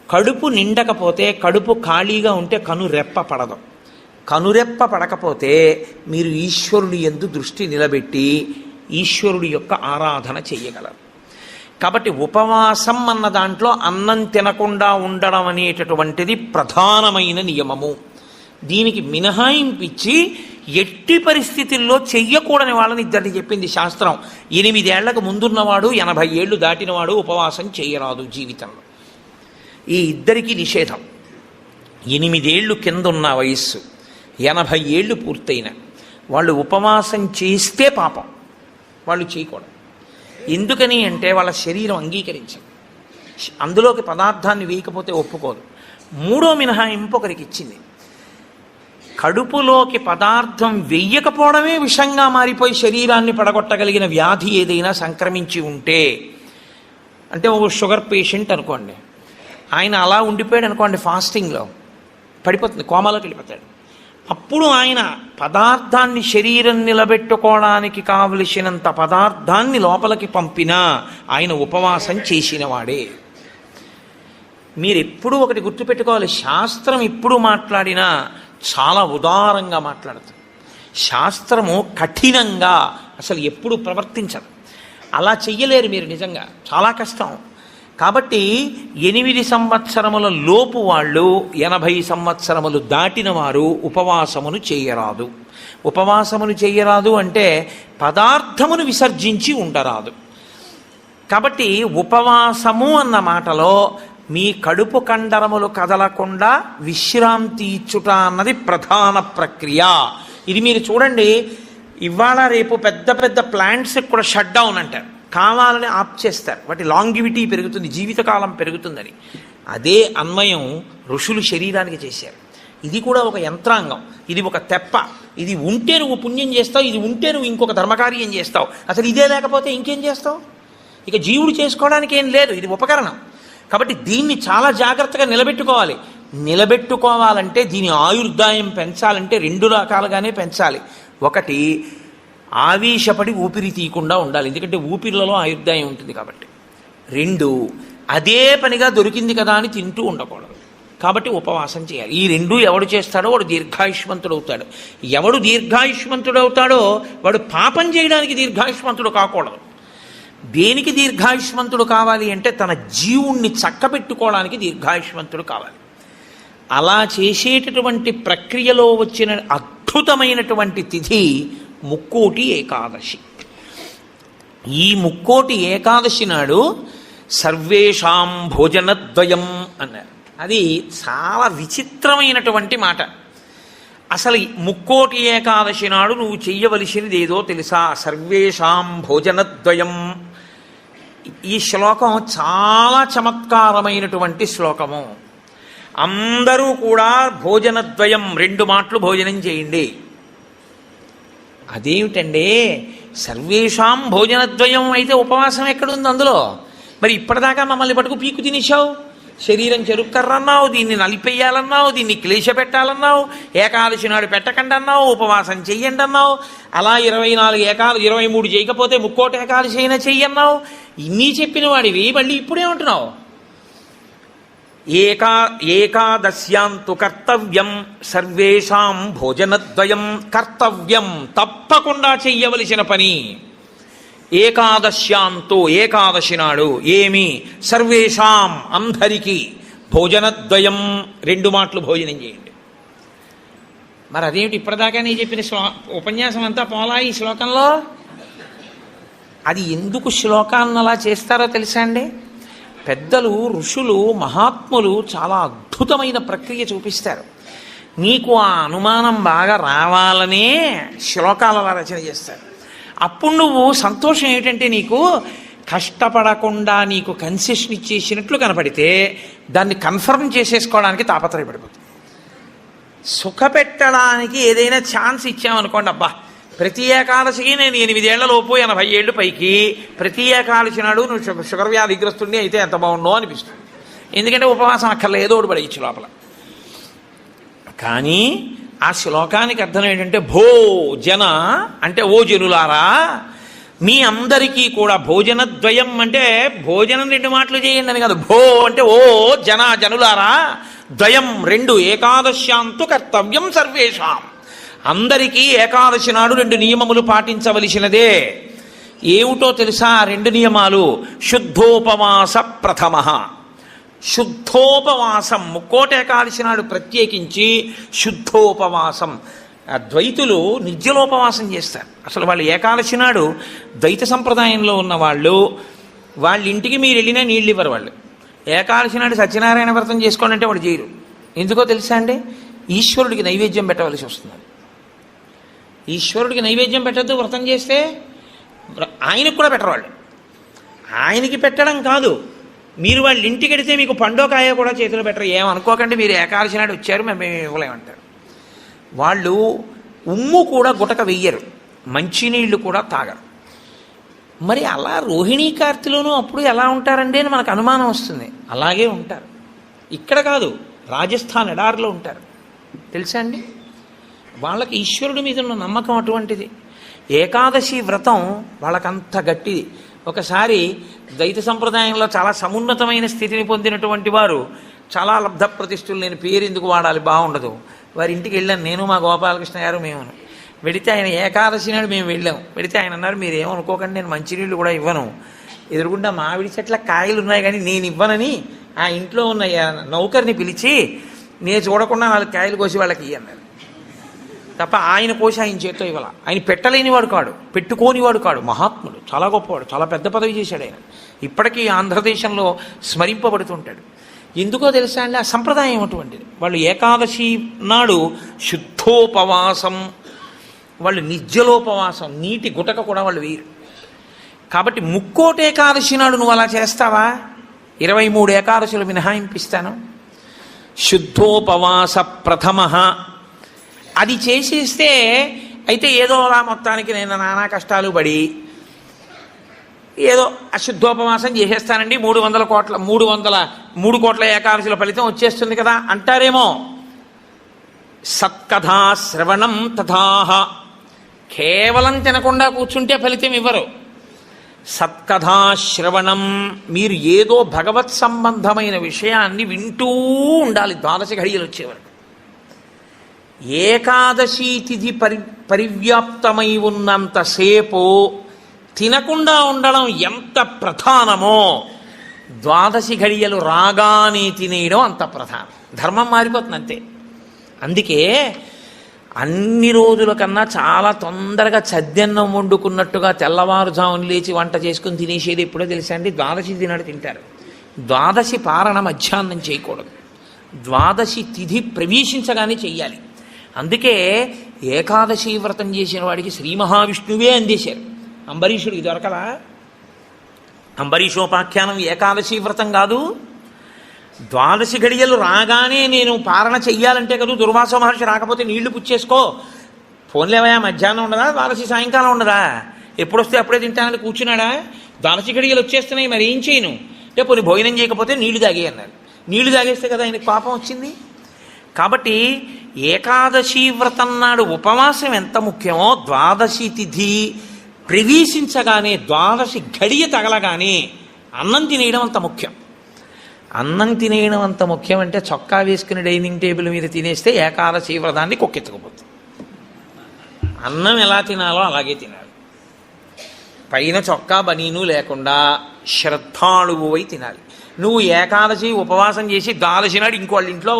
కడుపు నిండకపోతే, కడుపు ఖాళీగా ఉంటే కనురెప్ప పడదు. కనురెప్ప పడకపోతే మీరు ఈశ్వరుడి యందు దృష్టి నిలబెట్టి ఈశ్వరుడి యొక్క ఆరాధన చెయ్యగలరు. కాబట్టి ఉపవాసం అన్న దాంట్లో అన్నం తినకుండా ఉండడం అనేటటువంటిది ప్రధానమైన నియమము. దీనికి మినహాయింపిచ్చి ఎట్టి పరిస్థితుల్లో చెయ్యకూడని వాళ్ళని ఇద్దరిని చెప్పింది శాస్త్రం. 8 ఏళ్లకు ముందున్నవాడు, 80 ఏళ్ళు దాటినవాడు ఉపవాసం చేయరాదు జీవితంలో. ఈ ఇద్దరికీ నిషేధం. 8 ఏళ్ళు కింద ఉన్న వయస్సు, 80 ఏళ్ళు పూర్తయిన వాళ్ళు ఉపవాసం చేస్తే పాపం, వాళ్ళు చేయకూడదు. ఎందుకని అంటే వాళ్ళ శరీరం అంగీకరించదు, అందులోకి పదార్థాన్ని వేయకపోతే ఒప్పుకోదు. 3వ మినహాయింపు ఒకరికి ఇచ్చింది. కడుపులోకి పదార్థం వెయ్యకపోవడమే విషంగా మారిపోయి శరీరాన్ని పడగొట్టగలిగిన వ్యాధి ఏదైనా సంక్రమించి ఉంటే, అంటే ఒక షుగర్ పేషెంట్ అనుకోండి, ఆయన అలా ఉండిపోయాడు అనుకోండి, ఫాస్టింగ్లో పడిపోతుంది, కోమాలోకి వెళ్ళిపోతాడు. అప్పుడు ఆయన పదార్థాన్ని శరీరం నిలబెట్టుకోవడానికి కావలసినంత పదార్థాన్ని లోపలికి పంపినా ఆయన ఉపవాసం చేసినవాడే. మీరు ఎప్పుడూ ఒకటి గుర్తుపెట్టుకోవాలి, శాస్త్రం ఎప్పుడు మాట్లాడినా చాలా ఉదారంగా మాట్లాడుతుంది. శాస్త్రము కఠినంగా అసలు ఎప్పుడు ప్రవర్తించదు. అలా చెయ్యలేరు మీరు, నిజంగా చాలా కష్టం. కాబట్టి 8 సంవత్సరముల లోపు వాళ్ళు, 80 సంవత్సరములు దాటిన వారు ఉపవాసమును చేయరాదు. ఉపవాసమును చేయరాదు అంటే పదార్థమును విసర్జించి ఉండరాదు. కాబట్టి ఉపవాసము అన్న మాటలో మీ కడుపు కండరములు కదలకుండా విశ్రాంతి ఇచ్చుట అన్నది ప్రధాన ప్రక్రియ. ఇది మీరు చూడండి, ఇవాళ రేపు పెద్ద పెద్ద ప్లాంట్స్కి కూడా షట్ డౌన్ అంటారు, కావాలని ఆప్ చేస్తారు. వాటి లాంగివిటీ పెరుగుతుంది, జీవితకాలం పెరుగుతుందని. అదే అన్వయం ఋషులు శరీరానికి చేశారు. ఇది కూడా ఒక యంత్రాంగం, ఇది ఒక తెప్ప. ఇది ఉంటే నువ్వు పుణ్యం చేస్తావు, ఇది ఉంటే నువ్వు ఇంకొక ధర్మకార్యం చేస్తావు. అసలు ఇదే లేకపోతే ఇంకేం చేస్తావు? ఇక జీవుడు చేసుకోవడానికి ఏం లేదు, ఇది ఉపకరణం. కాబట్టి దీన్ని చాలా జాగ్రత్తగా నిలబెట్టుకోవాలి. నిలబెట్టుకోవాలంటే దీని ఆయుర్దాయం పెంచాలంటే 2 రకాలుగానే పెంచాలి. ఒకటి, ఆవేశపడి ఊపిరి తీయకుండా ఉండాలి, ఎందుకంటే ఊపిరిలలో ఆయుర్దాయం ఉంటుంది కాబట్టి. 2, అదే పనిగా దొరికింది కదా అని తింటూ ఉండకూడదు, కాబట్టి ఉపవాసం చేయాలి. ఈ 2 ఎవడు చేస్తాడో వాడు దీర్ఘాయుష్మంతుడు అవుతాడు. ఎవడు దీర్ఘాయుష్మంతుడు అవుతాడో వాడు పాపం చేయడానికి దీర్ఘాయుష్మంతుడు కాకూడదు. దేనికి దీర్ఘాయుష్మంతుడు కావాలి అంటే తన జీవుణ్ణి చక్కబెట్టుకోవడానికి దీర్ఘాయుష్మంతుడు కావాలి. అలా చేసేటటువంటి ప్రక్రియలో వచ్చిన అద్భుతమైనటువంటి తిథి ముక్కోటి ఏకాదశి. ఈ ముక్కోటి ఏకాదశి నాడు సర్వేషాం భోజనద్వయం అన్నారు. అది చాలా విచిత్రమైనటువంటి మాట. అసలు ముక్కోటి ఏకాదశి నాడు నువ్వు చెయ్యవలసినది ఏదో తెలుసా? సర్వేషాం భోజనద్వయం. ఈ శ్లోకం చాలా చమత్కారమైనటువంటి శ్లోకము. అందరూ కూడా భోజనద్వయం, 2 మాటలు భోజనం చేయండి. అదేమిటండి, సర్వేషాం భోజనద్వయం అయితే ఉపవాసం ఎక్కడుంది అందులో? మరి ఇప్పటిదాకా మమ్మల్ని పట్టుకు పీకు తినేశావు, శరీరం చెరుక్కర్రన్నావు, దీన్ని నలిపేయాలన్నావు, దీన్ని క్లేశ పెట్టాలన్నావు, ఏకాదశి నాడు పెట్టకండి అన్నావు, ఉపవాసం చెయ్యండి అన్నావు, అలా 23 చేయకపోతే ముక్కోటి ఏకాదశి అయినా చెయ్యన్నావు. ఇన్ని చెప్పిన వాడివి మళ్ళీ ఇప్పుడేమంటున్నావు? ఏకాదశ్యాంతు కర్తవ్యం సర్వేషాం భోజనద్వయం. కర్తవ్యం, తప్పకుండా చెయ్యవలసిన పని. ఏకాదశ్యాంతో, ఏకాదశి నాడు ఏమి? సర్వేషాం, అందరికీ. భోజనద్వయం, 2 మాటలు భోజనం చేయండి. మరి అదేమిటి ఇప్పటిదాకా నేను చెప్పిన ఉపన్యాసం అంతా పోలా ఈ శ్లోకంలో? అది ఎందుకు శ్లోకాలను అలా చేస్తారో తెలుసా అండి? పెద్దలు, ఋషులు, మహాత్ములు చాలా అద్భుతమైన ప్రక్రియ చూపిస్తారు. నీకు ఆ అనుమానం బాగా రావాలనే శ్లోకాలు అలా రచన చేస్తారు. అప్పుడు నువ్వు సంతోషం ఏమిటంటే నీకు కష్టపడకుండా నీకు కన్సెషన్ ఇచ్చేసినట్లు కనపడితే దాన్ని కన్ఫర్మ్ చేసేసుకోవడానికి తాపత్రయపడిపోతుంది. సుఖపెట్టడానికి ఏదైనా ఛాన్స్ ఇచ్చామనుకోండి, అబ్బా ప్రతి ఏకాదశికి నేను 8 ఏళ్లలోపు 80 ఏళ్ళు పైకి ప్రతి ఏకాదశి నాడు నువ్వు షుగర్ వ్యాధిగ్రస్తుడిని అయితే ఎంత బాగుండో అనిపిస్తుంది. ఎందుకంటే ఉపవాసం అక్కర్లే, ఏదో ఒకటి పడేయచ్చు లోపల. కానీ ఆ శ్లోకానికి అర్థం ఏంటంటే భోజన అంటే ఓ జనులారా, మీ అందరికీ కూడా భోజనద్వయం అంటే భోజనం 2 మాటలు చేయండి అని కాదు. భో అంటే ఓ జనులారా, ద్వయం 2, ఏకాదశ్యాంతు కర్తవ్యం సర్వేషాం. అందరికీ ఏకాదశి నాడు 2 నియమములు పాటించవలసినదే. ఏమిటో తెలుసా 2 నియమాలు? శుద్ధోపవాస ప్రథమ. శుద్ధోపవాసం, ముక్కోటి ఏకాదశి నాడు ప్రత్యేకించి శుద్ధోపవాసం. ద్వైతులు నిర్జలోపవాసం చేస్తారు. అసలు వాళ్ళు ఏకాదశి నాడు ద్వైత సంప్రదాయంలో ఉన్న వాళ్ళు, వాళ్ళ ఇంటికి మీరు వెళ్ళినా నీళ్ళు ఇవ్వరు. వాళ్ళు ఏకాదశి నాడు సత్యనారాయణ వ్రతం చేసుకోండి అంటే వాడు చేయరు. ఎందుకో తెలుసా అండి? ఈశ్వరుడికి నైవేద్యం పెట్టవలసి వస్తుంది. ఈశ్వరుడికి నైవేద్యం పెట్టద్దు వ్రతం చేస్తే, ఆయనకు కూడా పెట్టరు వాళ్ళు. ఆయనకి పెట్టడం కాదు, మీరు వాళ్ళ ఇంటికి వెడితే మీకు పండోకాయ కూడా చేతిలో పెట్టరు. ఏమనుకోకండి, మీరు ఏకాదశి నాడు వచ్చారు మేము ఇవ్వలేమంటారు. వాళ్ళు ఉమ్ము కూడా గుటక వెయ్యరు, మంచినీళ్ళు కూడా తాగరు. మరి అలా రోహిణీ కార్తెలోనూ అప్పుడు ఎలా ఉంటారండి అని మనకు అనుమానం వస్తుంది. అలాగే ఉంటారు. ఇక్కడ కాదు, రాజస్థాన్ ఎడారిలో ఉంటారు. తెలుసా అండి? వాళ్ళకి ఈశ్వరుడి మీద ఉన్న నమ్మకం అటువంటిది. ఏకాదశి వ్రతం వాళ్ళకంత గట్టిది. ఒకసారి ద్వైత సంప్రదాయంలో చాలా సమున్నతమైన స్థితిని పొందినటువంటి వారు, చాలా లబ్ధ ప్రతిష్ఠులు, నేను పేరు ఎందుకు వాడాలి బాగుండదు, వారి ఇంటికి వెళ్ళాను నేను, మా గోపాలకృష్ణ గారు, మేము. వెడితే ఆయన ఏకాదశి నాడు మేము వెళ్ళాం. వెడితే ఆయన అన్నారు, మీరు ఏమనుకోకండి నేను మంచినీళ్ళు కూడా ఇవ్వను, ఎదురుగుండా మామిడి చెట్ల కాయలు ఉన్నాయి కానీ నేను ఇవ్వనని ఆ ఇంట్లో ఉన్న నౌకర్ని పిలిచి నేను చూడకుండా 4 కాయలు కోసి వాళ్ళకి అన్నారు. తప్ప ఆయన కోసి ఆయన చేత్తో ఇవ్వాల. ఆయన పెట్టలేనివాడు కాడు, పెట్టుకోనివాడు కాడు, మహాత్ముడు, చాలా గొప్పవాడు, చాలా పెద్ద పదవి చేశాడు ఆయన. ఇప్పటికీ ఆంధ్రదేశంలో స్మరింపబడుతుంటాడు. ఎందుకో తెలుసా అండి? ఆ సంప్రదాయం అటువంటిది. వాళ్ళు ఏకాదశి నాడు శుద్ధోపవాసం, వాళ్ళు నిర్జలోపవాసం, నీటి గుటక కూడా వాళ్ళు వేయరు. కాబట్టి ముక్కోటి ఏకాదశి నాడు నువ్వు అలా చేస్తావా? 23 ఏకాదశులు మినహాయింపిస్తాను. శుద్ధోపవాస ప్రథమ అది చేసేస్తే అయితే ఏదో అలా మొత్తానికి నేను నానా కష్టాలు పడి ఏదో అశుద్ధోపవాసం చేసేస్తానండి, 300 కోట్ల ఏకాదశుల ఫలితం వచ్చేస్తుంది కదా అంటారేమో. సత్కథా శ్రవణం తథాహ. కేవలం తినకుండా కూర్చుంటే ఫలితం ఇవ్వరు. సత్కథా శ్రవణం, మీరు ఏదో భగవత్ సంబంధమైన విషయాన్ని వింటూ ఉండాలి 12 ఘడియలు వచ్చేవరకు. ఏకాదశి తిథి పరివ్యాప్తమై ఉన్నంతసేపు తినకుండా ఉండడం ఎంత ప్రధానమో 12 ఘడియలు రాగానే తినేయడం అంత ప్రధానం. ధర్మం మారిపోతుంది అంతే. అందుకే అన్ని రోజుల కన్నా చాలా తొందరగా చద్దన్నం వండుకున్నట్టుగా తెల్లవారుజామున లేచి వంట చేసుకుని తినేసేది ఎప్పుడో తెలుసా అండి? 12 తినాడు తింటారు. 12 పారణ మధ్యాహ్నం చేయకూడదు. 12 తిథి ప్రవేశించగానే చెయ్యాలి. అందుకే ఏకాదశి వ్రతం చేసిన వాడికి శ్రీ మహావిష్ణువే అందేశారు. అంబరీషుడికి దొరకలా? అంబరీషోపాఖ్యానం ఏకాదశి వ్రతం కాదు. 12 ఘడియలు రాగానే నేను పారణ చెయ్యాలంటే కదా, దుర్వాస మహర్షి రాకపోతే నీళ్లు పుచ్చేసుకో, ఫోన్లేవయా మధ్యాహ్నం ఉండదా, 12 సాయంకాలం ఉండదా, ఎప్పుడొస్తే అప్పుడే తింటానని కూర్చున్నాడా? 12 ఘడియలు వచ్చేస్తున్నాయి, మరి ఏం చేయను అంటే పోనీ భోజనం చేయకపోతే నీళ్లు తాగే అన్నారు. నీళ్లు తాగేస్తే కదా ఆయనకు పాపం వచ్చింది. కాబట్టి ఏకాదశి వ్రతం నాడు ఉపవాసం ఎంత ముఖ్యమో 12 తిథి ప్రవేశించగానే 12 ఘడియ తగలగానే అన్నం తినేయడం అంత ముఖ్యం. అన్నం తినేయడం అంత ముఖ్యం అంటే చొక్కా వేసుకుని డైనింగ్ టేబుల్ మీద తినేస్తే ఏకాదశి వ్రతాన్ని కొక్కెత్తుకుపోతుంది. అన్నం ఎలా తినాలో అలాగే తినాలి. పైన చొక్కా బనీను లేకుండా శ్రద్ధాళువు అయి తినాలి. నువ్వు ఏకాదశి ఉపవాసం చేసి ద్వాదశి నాడు ఇంకోళ్ళ ఇంట్లో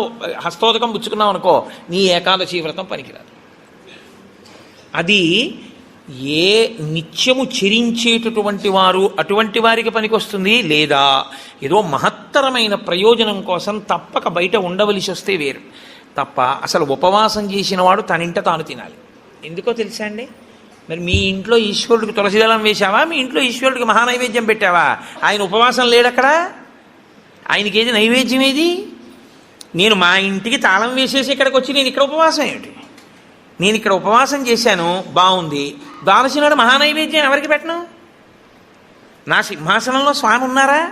హస్తోదకం పుచ్చుకున్నావు అనుకో, నీ ఏకాదశి వ్రతం పనికిరాదు. అది ఏ నిత్యము చెరించేటటువంటి వారు అటువంటి వారికి పనికొస్తుంది, లేదా ఏదో మహత్తరమైన ప్రయోజనం కోసం తప్పక బయట ఉండవలసి వస్తే వేరు. తప్ప అసలు ఉపవాసం చేసిన వాడు తనింట తాను తినాలి. ఎందుకో తెలుసా అండి? మరి మీ ఇంట్లో ఈశ్వరుడికి తులసిదళం వేశావా, మీ ఇంట్లో ఈశ్వరుడికి మహానైవేద్యం పెట్టావా? ఆయన ఉపవాసం లేడక్కడ, ఆయనకి ఏది నైవేద్యం ఏది? నేను మా ఇంటికి తాళం వేసేసి ఇక్కడికి వచ్చి నేను ఇక్కడ ఉపవాసం ఏమిటి? నేను ఇక్కడ ఉపవాసం చేశాను, బాగుంది. ద్వాదశి నాడు మహానైవేద్యం ఎవరికి పెట్టను? నా సింహాసనంలో స్వామి ఉన్నారా?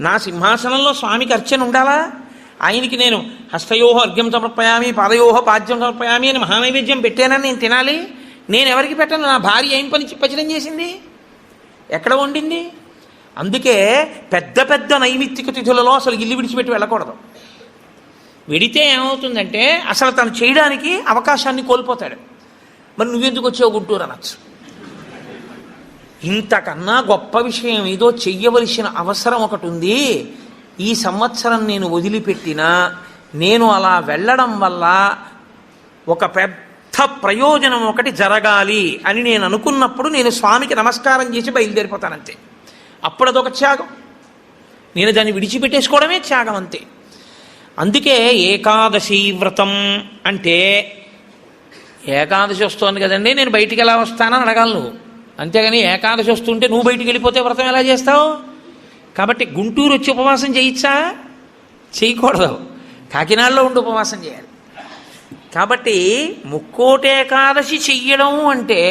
నా సింహాసనంలో స్వామికి అర్చన ఉండాలా? ఆయనకి నేను హస్తయోహ అర్ఘ్యం సమర్పయామి, పాదయోహ పాద్యం సమర్పయామి అని మహానైవేద్యం పెట్టానని నేను తినాలి. నేను ఎవరికి పెట్టను? నా భార్య ఏం పచనం చేసింది, ఎక్కడ వండింది? అందుకే పెద్ద పెద్ద నైమిత్తిక తిథులలో అసలు ఇల్లు విడిచిపెట్టి వెళ్ళకూడదు. వెడితే ఏమవుతుందంటే అసలు తను చేయడానికి అవకాశాన్ని కోల్పోతాడు. మరి నువ్వెందుకు వచ్చావు గుంటూరు అనొచ్చు. ఇంతకన్నా గొప్ప విషయం ఏదో చెయ్యవలసిన అవసరం ఒకటి ఉంది. ఈ సంవత్సరం నేను వదిలిపెట్టినా నేను అలా వెళ్ళడం వల్ల ఒక పెద్ద ప్రయోజనం ఒకటి జరగాలి అని నేను అనుకున్నప్పుడు నేను స్వామికి నమస్కారం చేసి బయలుదేరిపోతానంతే. అప్పుడు అదొక త్యాగం. నేను దాన్ని విడిచిపెట్టేసుకోవడమే త్యాగం అంతే. అందుకే ఏకాదశి వ్రతం అంటే, ఏకాదశి వస్తోంది కదండి నేను బయటికి ఎలా వస్తానని అడగాలి నువ్వు. అంతేగాని ఏకాదశి వస్తుంటే నువ్వు బయటికి వెళ్ళిపోతే వ్రతం ఎలా చేస్తావు? కాబట్టి గుంటూరు వచ్చి ఉపవాసం చేయొచ్చా? చేయకూడదు. కాకినాడలో ఉండి ఉపవాసం చేయాలి. కాబట్టి ముక్కోటి ఏకాదశి చెయ్యడం అంటే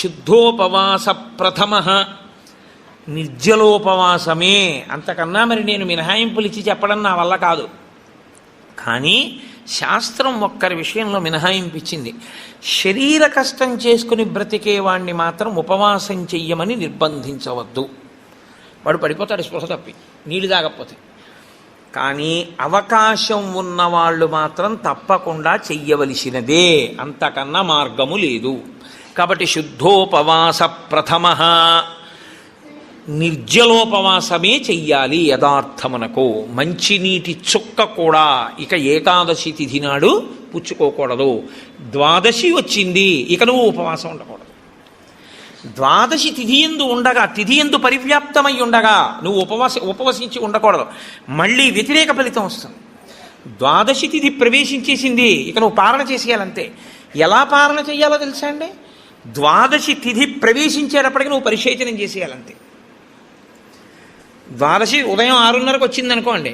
శుద్ధోపవాస ప్రథమ నిర్జలోపవాసమే. అంతకన్నా మరి నేను మినహాయింపులు ఇచ్చి చెప్పడం నా వల్ల కాదు. కానీ శాస్త్రం ఒక్కరి విషయంలో మినహాయింపు ఇచ్చింది. శరీర కష్టం చేసుకుని బ్రతికేవాణ్ణి మాత్రం ఉపవాసం చెయ్యమని నిర్బంధించవద్దు. వాడు పడిపోతాడు స్పృహ తప్పి, నీళ్ళు తాగకపోతే. కానీ అవకాశం ఉన్నవాళ్ళు మాత్రం తప్పకుండా చెయ్యవలసినదే, అంతకన్నా మార్గము లేదు. కాబట్టి శుద్ధోపవాస ప్రథమ నిర్జలోపవాసమే చెయ్యాలి. యథార్థమునకు మంచినీటి చుక్క కూడా ఇక ఏకాదశి తిథి నాడు పుచ్చుకోకూడదు. ద్వాదశి వచ్చింది ఇక నువ్వు ఉపవాసం ఉండకూడదు. ద్వాదశి తిథి ఎందు ఉండగా, తిథి ఎందు పరివ్యాప్తమై ఉండగా నువ్వు ఉపవసించి ఉండకూడదు. మళ్ళీ వ్యతిరేక ఫలితం వస్తుంది. ద్వాదశి తిథి ప్రవేశించేసింది ఇక నువ్వు పారణ చేసేయాలంతే. ఎలా పారణ చేయాలో తెలుసా అండి? ద్వాదశి తిథి ప్రవేశించేటప్పటికి నువ్వు పరిశేచనం చేసేయాలంతే. ద్వాదశి ఉదయం 6:30కు వచ్చిందనుకోండి,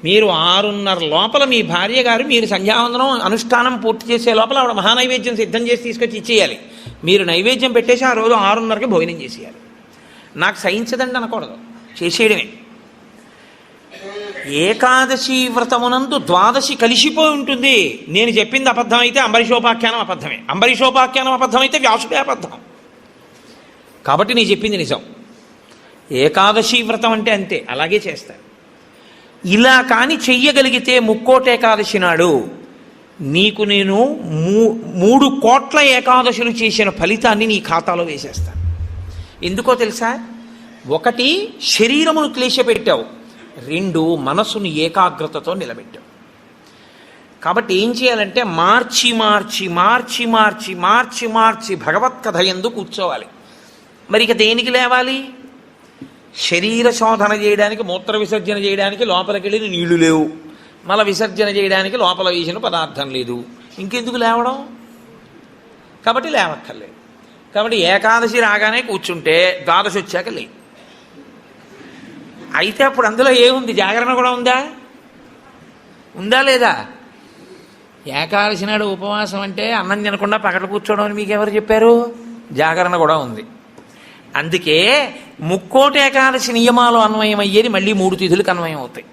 మీరు 6:30 లోపల మీ భార్య గారు మీరు సంధ్యావందనం అనుష్ఠానం పూర్తి చేసే లోపల ఆవిడ మహానైవేద్యం సిద్ధం చేసి తీసుకొచ్చి ఇచ్చేయాలి. మీరు నైవేద్యం పెట్టేసి ఆ రోజు 6:30కి భోజనం చేసేయాలి. నాకు సహించదండి అనకూడదు, చేసేయడమే. ఏకాదశి వ్రతమునందు ద్వాదశి కలిసిపోయి ఉంటుంది. నేను చెప్పింది అబద్ధం అయితే అంబరీషోపాఖ్యానం అబద్ధమే, అంబరీషోపాఖ్యానం అబద్ధం అయితే వ్యాసుడే అబద్ధం. కాబట్టి నేను చెప్పింది నిజం. ఏకాదశి వ్రతం అంటే అంతే, అలాగే చేస్తారు. ఇలా కానీ చెయ్యగలిగితే ముక్కోటి ఏకాదశి నాడు నీకు నేను 3 కోట్ల ఏకాదశులు చేసిన ఫలితాన్ని నీ ఖాతాలో వేసేస్తాను. ఎందుకో తెలుసా? 1 శరీరమును క్లేశపెట్టావు, 2 మనసును ఏకాగ్రతతో నిలబెట్టావు. కాబట్టి ఏం చేయాలంటే మార్చి మార్చి మార్చి మార్చి మార్చి మార్చి భగవత్కథ యందు కూర్చోవాలి. మరి ఇక దేనికి లేవాలి? శరీర శోధన చేయడానికి, మూత్ర విసర్జన చేయడానికి లోపలికి వెళ్ళిన నీళ్లు లేవు, మల విసర్జన చేయడానికి లోపల వేసిన పదార్థం లేదు, ఇంకెందుకు లేవడం? కాబట్టి లేవక్కర్లేదు. కాబట్టి ఏకాదశి రాగానే కూర్చుంటే ద్వాదశి వచ్చాక లే. అయితే అప్పుడు అందులో ఏముంది? జాగరణ కూడా ఉందా? ఉందా లేదా? ఏకాదశి నాడు ఉపవాసం అంటే అన్నం తినకుండా పక్కన కూర్చోవడం అని మీకు ఎవరు చెప్పారు? జాగరణ కూడా ఉంది. అందుకే ముక్కోటి ఏకాదశి నియమాలు అన్వయమయ్యేది మళ్ళీ 3 తిథులకు అన్వయం అవుతాయి.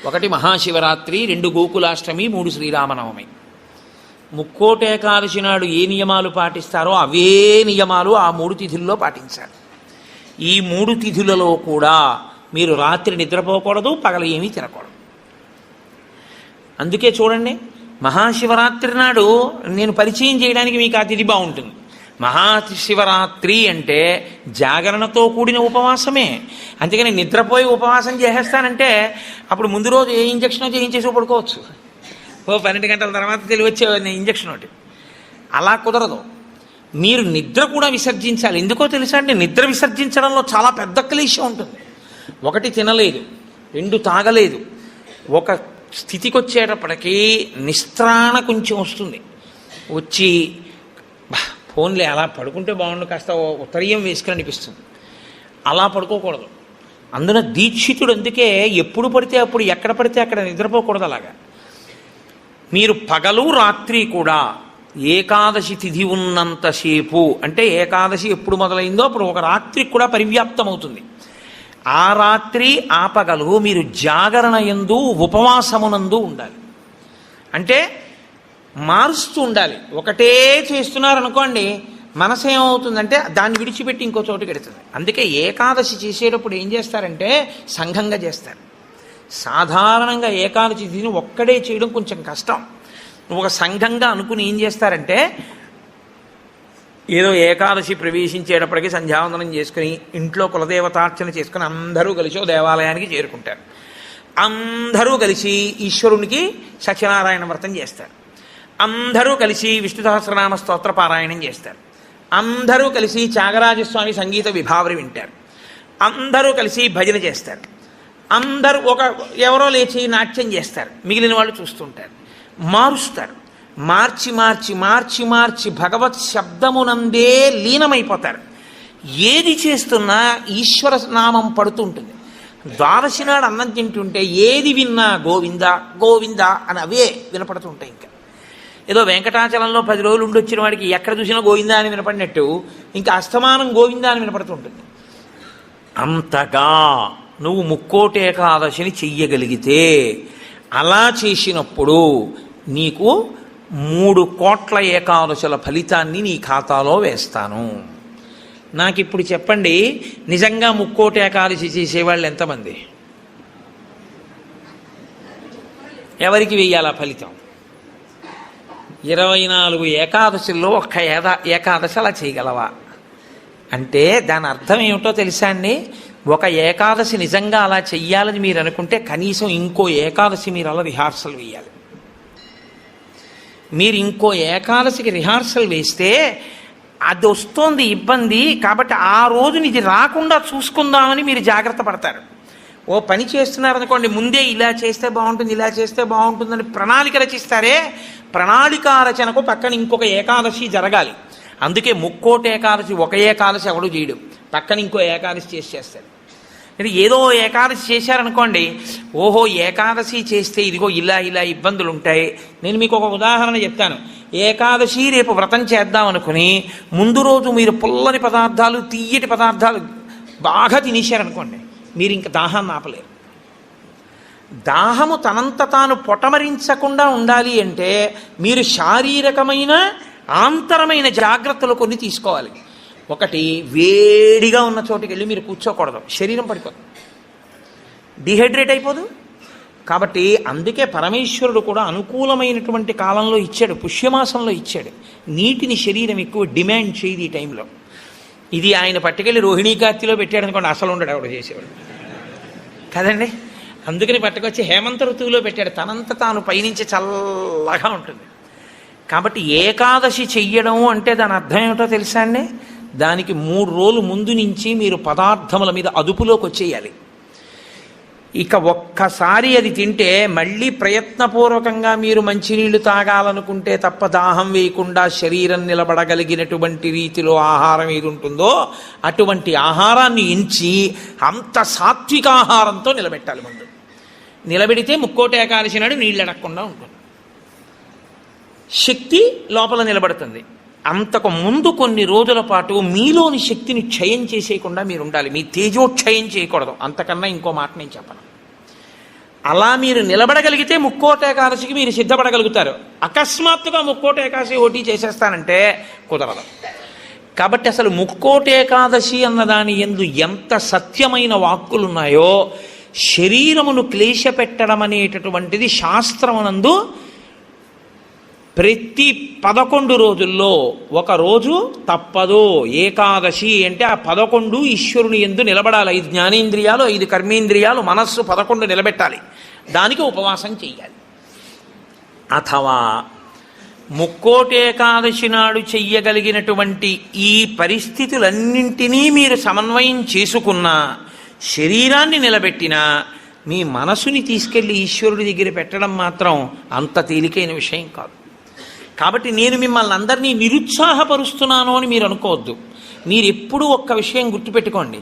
1 మహాశివరాత్రి, 2 గోకులాష్టమి, 3 శ్రీరామనవమి. ముక్కోటి ఏకాదశి నాడు ఏ నియమాలు పాటిస్తారో అవే నియమాలు ఆ 3 తిథుల్లో పాటించాలి. ఈ 3 తిథులలో కూడా మీరు రాత్రి నిద్రపోకూడదు, పగలు ఏమీ తినకూడదు. అందుకే చూడండి, మహాశివరాత్రి నాడు నేను పరిచయం చేయడానికి మీకు ఆ తిథి బాగుంటుంది. మహాశివరాత్రి అంటే జాగరణతో కూడిన ఉపవాసమే. అంతేగాని నిద్రపోయి ఉపవాసం చేసేస్తానంటే అప్పుడు ముందు రోజు ఏ ఇంజక్షనో చేయించేసి పడుకోవచ్చు. 12 గంటల తర్వాత తెలివచ్చే ఇంజక్షన్ ఒకటి. అలా కుదరదు. మీరు నిద్ర కూడా విసర్జించాలి. ఎందుకో తెలుసా అండి, నిద్ర విసర్జించడంలో చాలా పెద్ద క్లేశం ఉంటుంది. 1 తినలేదు, 2 తాగలేదు, ఒక స్థితికి వచ్చేటప్పటికీ నిస్త్రాణ కొంచెం వస్తుంది. వచ్చి ఫోన్లే అలా పడుకుంటే బాగుండు, కాస్త ఉత్తరీయం వేసుకుని అనిపిస్తుంది. అలా పడుకోకూడదు. అందున దీక్షితుడు అందుకే ఎప్పుడు పడితే అప్పుడు ఎక్కడ పడితే అక్కడ నిద్రపోకూడదు. అలాగా మీరు పగలు రాత్రి కూడా ఏకాదశి తిథి ఉన్నంతసేపు, అంటే ఏకాదశి ఎప్పుడు మొదలైందో అప్పుడు ఒక రాత్రికి కూడా పరివ్యాప్తం అవుతుంది. ఆ రాత్రి ఆ పగలు మీరు జాగరణ యందు ఉపవాసమునందు ఉండాలి. అంటే మారుస్తూ ఉండాలి. ఒకటే చేస్తున్నారనుకోండి, మనసు ఏమవుతుందంటే దాన్ని విడిచిపెట్టి ఇంకో చోటుకి వెడుతుంది. అందుకే ఏకాదశి చేసేటప్పుడు ఏం చేస్తారంటే సంఘంగా చేస్తారు. సాధారణంగా ఏకాదశి తిథిని ఒక్కడే చేయడం కొంచెం కష్టం. ఒక సంఘంగా అనుకుని ఏం చేస్తారంటే, ఏదో ఏకాదశి ప్రవేశించేటప్పటికి సంధ్యావందనం చేసుకుని ఇంట్లో కులదేవతార్చన చేసుకుని అందరూ కలిసి దేవాలయానికి చేరుకుంటారు. అందరూ కలిసి ఈశ్వరునికి సత్యనారాయణ వ్రతం చేస్తారు. అందరూ కలిసి విష్ణు సహస్రనామ స్తోత్ర పారాయణం చేస్తారు. అందరూ కలిసి త్యాగరాజస్వామి సంగీత విభావరి వింటారు. అందరూ కలిసి భజన చేస్తారు. అందరూ ఎవరో లేచి నాట్యం చేస్తారు. మిగిలిన వాళ్ళు చూస్తుంటారు. మారుస్తారు. మార్చి మార్చి మార్చి మార్చి భగవత్ శబ్దమునందే లీనమైపోతారు. ఏది చేస్తున్నా ఈశ్వర నామం పడుతుంటుంది. ద్వాదశి నాడు అన్నం తింటుంటే ఏది విన్నా గోవింద గోవింద అని అవే వినపడుతుంటాయి. ఇంకా ఏదో వెంకటాచలంలో 10 రోజులు ఉండి వచ్చిన వాడికి ఎక్కడ చూసినా గోవిందా అని వినపడినట్టు ఇంకా అస్తమానం గోవిందా అని వినపడుతుంటుంది. అంతగా నువ్వు ముక్కోటి ఏకాదశిని చెయ్యగలిగితే, అలా చేసినప్పుడు నీకు 3 కోట్ల ఏకాదశుల ఫలితాన్ని నీ ఖాతాలో వేస్తాను. నాకు ఇప్పుడు చెప్పండి, నిజంగా ముక్కోటి ఏకాదశి చేసేవాళ్ళు ఎంతమంది? ఎవరికి వెయ్యాలా ఫలితం? 24 ఏకాదశుల్లో ఒక్క ఏకాదశి అలా చేయగలవా అంటే దాని అర్థం ఏమిటో తెలుసా అండి? ఒక ఏకాదశి నిజంగా అలా చెయ్యాలని మీరు అనుకుంటే కనీసం ఇంకో ఏకాదశి మీరు అలా రిహార్సల్ వేయాలి. మీరు ఇంకో ఏకాదశికి రిహార్సల్ వేస్తే అది వస్తోంది ఇబ్బంది, కాబట్టి ఆ రోజుని ఇది రాకుండా చూసుకుందామని మీరు జాగ్రత్త పడతారు. ఓ పని చేస్తున్నారనుకోండి, ముందే ఇలా చేస్తే బాగుంటుంది, ఇలా చేస్తే బాగుంటుందని ప్రణాళిక రచిస్తారే, ప్రణాళిక రచనకు పక్కన ఇంకొక ఏకాదశి జరగాలి. అందుకే ముక్కోటి ఏకాదశి ఒక ఏకాదశి ఎవడు చేయడు, పక్కన ఇంకో ఏకాదశి చేస్తాడు. అంటే ఏదో ఏకాదశి చేశారనుకోండి, ఓహో ఏకాదశి చేస్తే ఇదిగో ఇలా ఇలా ఇబ్బందులు ఉంటాయి. నేను మీకు ఒక ఉదాహరణ చెప్తాను. ఏకాదశి రేపు వ్రతం చేద్దాం అనుకుని ముందు రోజు మీరు పుల్లని పదార్థాలు, తీయటి పదార్థాలు బాగా తినేశారనుకోండి, మీరు ఇంక దాహాన్ని ఆపలేరు. దాహము తనంత తాను పొటమరించకుండా ఉండాలి అంటే మీరు శారీరకమైన ఆంతరమైన జాగ్రత్తలు కొన్ని తీసుకోవాలి. ఒకటి, వేడిగా ఉన్న చోటుకి వెళ్ళి మీరు కూర్చోకూడదు, శరీరం పడిపోదు, డిహైడ్రేట్ అయిపోదు. కాబట్టి అందుకే పరమేశ్వరుడు కూడా అనుకూలమైనటువంటి కాలంలో ఇచ్చాడు, పుష్యమాసంలో ఇచ్చాడు. నీటిని శరీరం ఎక్కువ డిమాండ్ చేయదు ఈ టైంలో. ఇది ఆయన పట్టుకెళ్ళి రోహిణీ కార్తీలో పెట్టాడు అనుకోండి, అసలు ఉండడు ఆవిడ చేసేవాడు కదండి. అందుకని పట్టుకొచ్చి హేమంత ఋతువులో పెట్టాడు, తనంత తాను పైనుంచి చల్లగా ఉంటుంది. కాబట్టి ఏకాదశి చెయ్యడం అంటే దాని అర్థం ఏమిటో తెలుసా అండి? దానికి 3 రోజులు ముందు నుంచి మీరు పదార్థముల మీద అదుపులోకి వచ్చేయాలి. ఇక ఒక్కసారి అది తింటే మళ్ళీ ప్రయత్నపూర్వకంగా మీరు మంచినీళ్లు తాగాలనుకుంటే తప్ప దాహం వేయకుండా శరీరం నిలబడగలిగినటువంటి రీతిలో ఆహారం ఏది ఉంటుందో అటువంటి ఆహారాన్ని ఎంచి అంత సాత్విక ఆహారంతో నిలబెట్టాలి. ముందు నిలబెడితే ముక్కోటి ఏకాదశి నాడు నీళ్ళు అడగకుండా ఉంటుంది, శక్తి లోపల నిలబడుతుంది. అంతకు ముందు కొన్ని రోజుల పాటు మీలోని శక్తిని క్షయం చేసేయకుండా మీరు ఉండాలి, మీ తేజోక్షయం చేయకూడదు. అంతకన్నా ఇంకో మాట నేను చెప్పను. అలా మీరు నిలబడగలిగితే ముక్కోటి ఏకాదశికి మీరు సిద్ధపడగలుగుతారు. అకస్మాత్తుగా ముక్కోటి ఏకాదశి ఓటీ చేసేస్తానంటే కుదరదు. కాబట్టి అసలు ముక్కోటి ఏకాదశి అన్నదాని యందు ఎంత సత్యమైన వాక్కులున్నాయో, శరీరమును క్లేశపెట్టడం అనేటటువంటిది శాస్త్రమునందు ప్రతి 11 రోజుల్లో ఒక రోజు తప్పదు. ఏకాదశి అంటే ఆ 11 ఈశ్వరుని యందు నిలబడాలి. 5 జ్ఞానేంద్రియాలు, 5 కర్మేంద్రియాలు, మనస్సు 11 నిలబెట్టాలి. దానికి ఉపవాసం చెయ్యాలి. అథవా ముక్కోటి ఏకాదశి నాడు చెయ్యగలిగినటువంటి ఈ పరిస్థితులన్నింటినీ మీరు సమన్వయం చేసుకున్నా, శరీరాన్ని నిలబెట్టినా, మీ మనసుని తీసుకెళ్ళి ఈశ్వరుడి దగ్గర పెట్టడం మాత్రం అంత తేలికైన విషయం కాదు. కాబట్టి నేను మిమ్మల్ని అందరినీ నిరుత్సాహపరుస్తున్నాను అని మీరు అనుకోవద్దు. మీరు ఎప్పుడూ ఒక్క విషయం గుర్తుపెట్టుకోండి,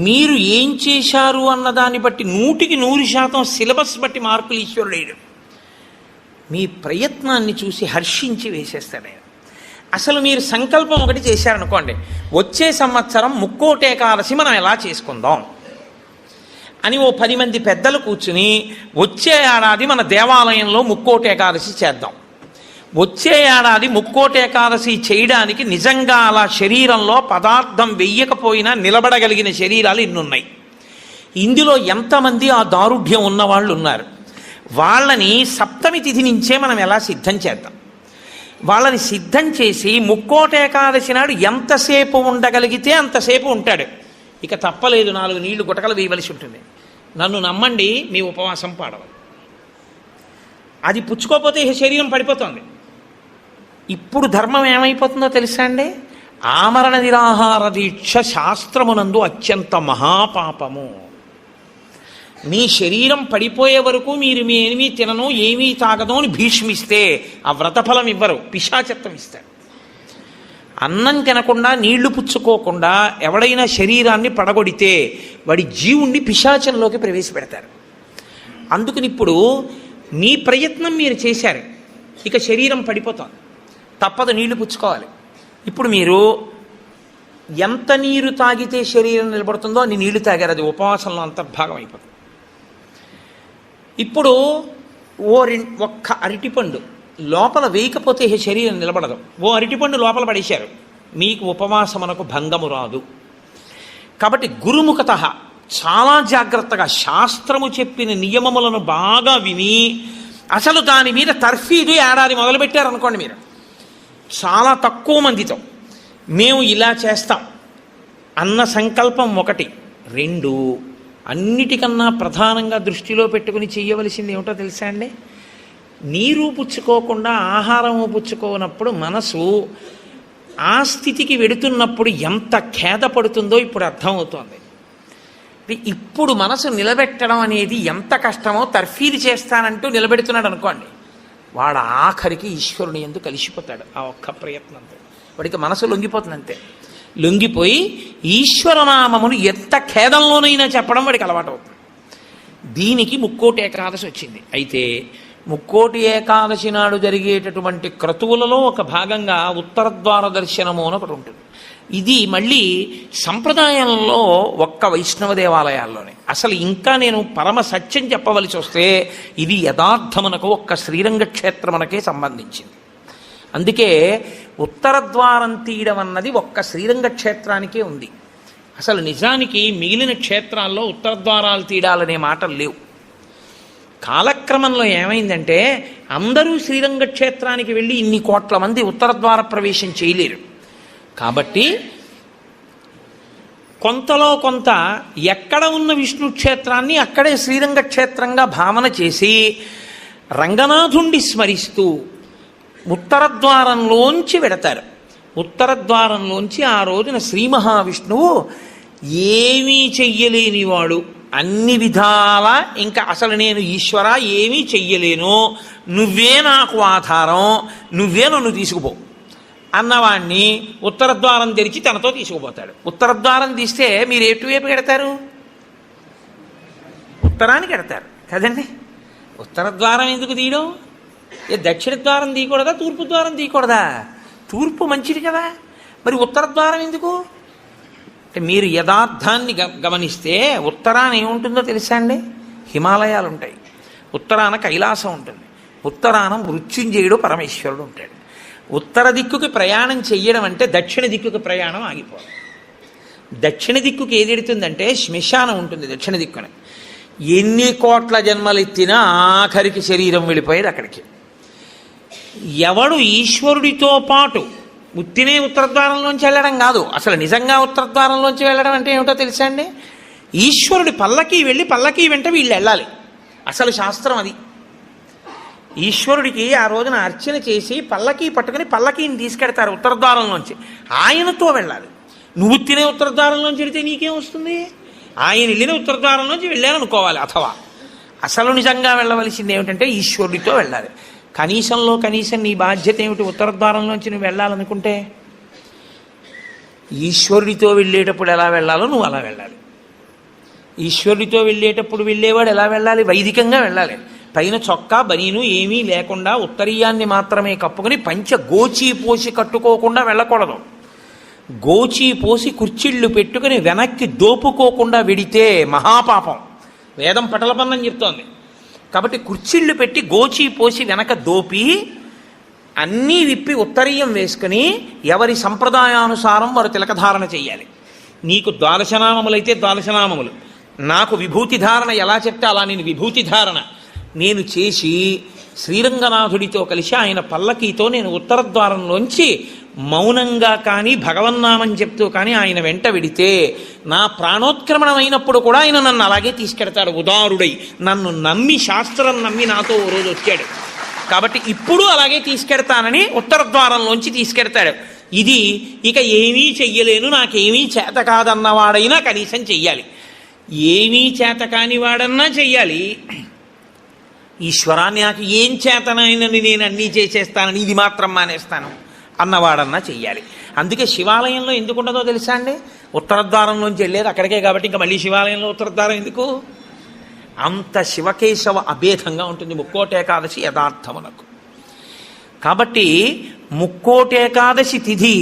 మీరు ఏం చేశారు అన్నదాన్ని బట్టి 100% సిలబస్ బట్టి మార్కులు ఈశ్వరుడు వేయడు. మీ ప్రయత్నాన్ని చూసి హర్షించి వేసేస్తాడు ఆయన. అసలు మీరు సంకల్పం ఒకటి చేశారనుకోండి, వచ్చే సంవత్సరం ముక్కోటి ఏకాదశి మనం ఎలా చేసుకుందాం అని ఓ 10 మంది పెద్దలు కూర్చుని, వచ్చే ఏడాది మన దేవాలయంలో ముక్కోటి ఏకాదశి చేద్దాం, వచ్చే ఏడాది ముక్కోటి ఏకాదశి చేయడానికి నిజంగా అలా శరీరంలో పదార్థం వెయ్యకపోయినా నిలబడగలిగిన శరీరాలు ఇన్నున్నాయి. ఇందులో ఎంతమంది ఆ దారుఢ్యం ఉన్నవాళ్ళు ఉన్నారు? వాళ్ళని సప్తమి తిథి నుంచే మనం ఎలా సిద్ధం చేద్దాం. వాళ్ళని సిద్ధం చేసి ముక్కోటి ఏకాదశి నాడు ఎంతసేపు ఉండగలిగితే అంతసేపు ఉంటాడు. ఇక తప్పలేదు, 4 నీళ్లు గుటకలు వేయవలసి ఉంటుంది. నన్ను నమ్మండి, మీ ఉపవాసం పాడవాలి. అది పుచ్చుకోకపోతే ఇక శరీరం పడిపోతుంది. ఇప్పుడు ధర్మం ఏమైపోతుందో తెలుసా అండి? ఆమరణ నిరాహార దీక్ష శాస్త్రమునందు అత్యంత మహాపాపము. మీ శరీరం పడిపోయే వరకు మీరు ఏమీ తినను, ఏమీ తాగదు అని భీష్మిస్తే ఆ వ్రతఫలం ఇవ్వరు, పిశాచత్వం ఇస్తారు. అన్నం తినకుండా, నీళ్లు పుచ్చుకోకుండా ఎవడైనా శరీరాన్ని పడగొడితే వాడి జీవుణ్ణి పిశాచంలోకి ప్రవేశపెడతారు. అందుకని ఇప్పుడు మీ ప్రయత్నం మీరు చేశారు, ఇక శరీరం పడిపోతుంది, తప్పదు, నీళ్లు పుచ్చుకోవాలి. ఇప్పుడు మీరు ఎంత నీరు తాగితే శరీరం నిలబడుతుందో అన్ని నీళ్లు తాగారు, అది ఉపవాసంలో అంతర్భాగం అయిపోతుంది. ఇప్పుడు ఒక్క అరటిపండు లోపల వేయకపోతే శరీరం నిలబడదు. ఓ అరటిపండు లోపల పడేశారు, మీకు ఉపవాసమునకు భంగము రాదు. కాబట్టి గురుముఖత చాలా జాగ్రత్తగా శాస్త్రము చెప్పిన నియమములను బాగా విని, అసలు దాని మీద తర్ఫీదు ఏడాది మొదలుపెట్టారనుకోండి, మీరు చాలా తక్కువ మందితో మేము ఇలా చేస్తాం అన్న సంకల్పం 1. 2, అన్నిటికన్నా ప్రధానంగా దృష్టిలో పెట్టుకుని చేయవలసింది ఏమిటో తెలుసా అండి? నీరు పుచ్చుకోకుండా, ఆహారము పుచ్చుకోనప్పుడు మనసు ఆ స్థితికి వెడుతున్నప్పుడు ఎంత ఖేదపడుతుందో ఇప్పుడు అర్థమవుతోంది. ఇప్పుడు మనసు నిలబెట్టడం అనేది ఎంత కష్టమో తర్ఫీదు చేస్తానంటూ నిలబెడుతున్నాడు అనుకోండి, వాడు ఆఖరికి ఈశ్వరుని యందు కలిసిపోతాడు. ఆ ఒక్క ప్రయత్నంతో వాడికి మనసు లొంగిపోతుంది అంతే. లొంగిపోయి ఈశ్వరనామమును ఎంత ఖేదంలోనైనా చెప్పడం వాడికి అలవాటు అవుతుంది. దీనికి ముక్కోటి ఏకాదశి వచ్చింది. అయితే ముక్కోటి ఏకాదశి నాడు జరిగేటటువంటి క్రతువులలో ఒక భాగంగా ఉత్తరద్వార దర్శనము అని ఒకటి ఉంటుంది. ఇది మళ్ళీ సంప్రదాయంలో ఒక్క వైష్ణవ దేవాలయాల్లోనే. అసలు ఇంకా నేను పరమ సత్యం చెప్పవలసి వస్తే ఇది యథార్థమునకు ఒక్క శ్రీరంగ క్షేత్రమునకే సంబంధించింది. అందుకే ఉత్తరద్వారం తీయడం అన్నది ఒక్క శ్రీరంగ క్షేత్రానికే ఉంది. అసలు నిజానికి మిగిలిన క్షేత్రాల్లో ఉత్తరద్వారాలు తీయడాలనే మాటలు లేవు. కాలక్రమంలో ఏమైందంటే అందరూ శ్రీరంగ క్షేత్రానికి వెళ్ళి ఇన్ని కోట్ల మంది ఉత్తరద్వార ప్రవేశం చేయలేరు. కాబట్టి కొంతలో కొంత ఎక్కడ ఉన్న విష్ణు క్షేత్రాన్ని అక్కడే శ్రీరంగ క్షేత్రంగా భావన చేసి రంగనాథుణ్ణి స్మరిస్తూ ఉత్తరద్వారంలోంచి వెడతారు. ఉత్తరద్వారంలోంచి ఆ రోజున శ్రీ మహావిష్ణువు ఏమీ చెయ్యలేనివాడు, అన్ని విధాల ఇంకా అసలు నేను ఈశ్వర ఏమీ చెయ్యలేను, నువ్వే నాకు ఆధారం, నువ్వే నన్ను తీసుకుపో అన్నవాణ్ణి ఉత్తరద్వారం తెరిచి తనతో తీసుకుపోతాడు. ఉత్తరద్వారం తీస్తే మీరు ఎటువైపు ఎడతారు? ఉత్తరానికి ఎడతారు కదండి. ఉత్తరద్వారం ఎందుకు తీయడం? దక్షిణ ద్వారం తీయకూడదా, తూర్పు ద్వారం తీయకూడదా? తూర్పు మంచిది కదా, మరి ఉత్తరద్వారం ఎందుకు? అంటే మీరు యథార్థాన్ని గమనిస్తే ఉత్తరాన ఏముంటుందో తెలుసా అండి? హిమాలయాలు ఉంటాయి, ఉత్తరాన కైలాసం ఉంటుంది, ఉత్తరాన మృత్యుంజయుడు పరమేశ్వరుడు ఉంటాడు. ఉత్తర దిక్కుకి ప్రయాణం చెయ్యడం అంటే దక్షిణ దిక్కుకి ప్రయాణం ఆగిపోవడం. దక్షిణ దిక్కుకి ఏది ఎడుతుందంటే శ్మశానం ఉంటుంది దక్షిణ దిక్కున. ఎన్ని కోట్ల జన్మలెత్తినా ఆఖరికి శరీరం వెళ్ళిపోయేది అక్కడికి. ఎవడు ఈశ్వరుడితో పాటు ఉత్తినే ఉత్తరద్వారంలోంచి వెళ్ళడం కాదు, అసలు నిజంగా ఉత్తరద్వారంలోంచి వెళ్ళడం అంటే ఏమిటో తెలుసా అండి? ఈశ్వరుడి పల్లకి వెళ్ళి పల్లకి వెంట వీళ్ళు వెళ్ళాలి. అసలు శాస్త్రం అది. ఈశ్వరుడికి ఆ రోజున అర్చన చేసి పల్లకి పట్టుకుని పల్లకీని తీసుకెడతారు ఉత్తరద్వారంలోంచి. ఆయనతో వెళ్ళాలి. నువ్వు తినే ఉత్తరద్వారంలోంచి వెళితే నీకేం వస్తుంది? ఆయన వెళ్ళిన ఉత్తరద్వారంలోంచి వెళ్ళాలనుకోవాలి. అథవా అసలు నిజంగా వెళ్ళవలసింది ఏమిటంటే ఈశ్వరుడితో వెళ్ళాలి. కనీసంలో కనీసం నీ బాధ్యత ఏమిటి? ఉత్తరద్వారంలోంచి నువ్వు వెళ్ళాలనుకుంటే ఈశ్వరుడితో వెళ్ళేటప్పుడు ఎలా వెళ్ళాలో నువ్వు అలా వెళ్ళాలి. ఈశ్వరుడితో వెళ్ళేటప్పుడు వెళ్ళేవాడు ఎలా వెళ్ళాలి? వైదికంగా వెళ్ళాలి. పైన చొక్కా బనీను ఏమీ లేకుండా ఉత్తరీయాన్ని మాత్రమే కప్పుకొని పంచ గోచీ పోసి కట్టుకోకుండా వెళ్ళకూడదు. గోచీ పోసి కుర్చీళ్ళు పెట్టుకుని వెనక్కి దోపుకోకుండా వెడితే మహాపాపం. వేదం పటలపన్నం చెప్తోంది. కాబట్టి కుర్చీళ్ళు పెట్టి గోచీ పోసి వెనక దోపి అన్నీ విప్పి ఉత్తరీయం వేసుకుని ఎవరి సంప్రదాయానుసారం వారు తిలకధారణ చెయ్యాలి. నీకు ద్వాదశనామములైతే ద్వాదశనామములు, నాకు విభూతి ధారణ ఎలా చెప్తే అలా నేను విభూతి ధారణ నేను చేసి శ్రీరంగనాథుడితో కలిసి ఆయన పల్లకీతో నేను ఉత్తరద్వారంలోంచి మౌనంగా కానీ భగవన్నామం చెప్తూ కానీ ఆయన వెంట వెడితే నా ప్రాణోత్క్రమణం అయినప్పుడు కూడా ఆయన నన్ను అలాగే తీసుకెడతాడు. ఉదారుడై నన్ను నమ్మి, శాస్త్రం నమ్మి నాతో ఓ రోజు వచ్చాడు. కాబట్టి ఇప్పుడు అలాగే తీసుకెడతానని ఉత్తరద్వారంలోంచి తీసుకెడతాడు. ఇది ఇక ఏమీ చెయ్యలేను, నాకేమీ చేత కాదన్నవాడైనా కనీసం చెయ్యాలి. ఏమీ చేత కాని వాడన్నా చెయ్యాలి. ఈశ్వరాన్ని నాకు ఏం చేతనైనని నేను అన్నీ చేసేస్తానని ఇది మాత్రం మానేస్తాను అన్నవాడన్నా చెయ్యాలి. అందుకే శివాలయంలో ఎందుకు ఉండదో తెలుసా అండి? ఉత్తరద్వారంలోంచి వెళ్ళేది అక్కడికే కాబట్టి ఇంకా మళ్ళీ శివాలయంలో ఉత్తరద్వారం ఎందుకు? అంత శివకేశవ అభేదంగా ఉంటుంది ముక్కోటేకాదశి యథార్థమునకు. కాబట్టి ముక్కోటేకాదశి తిథి,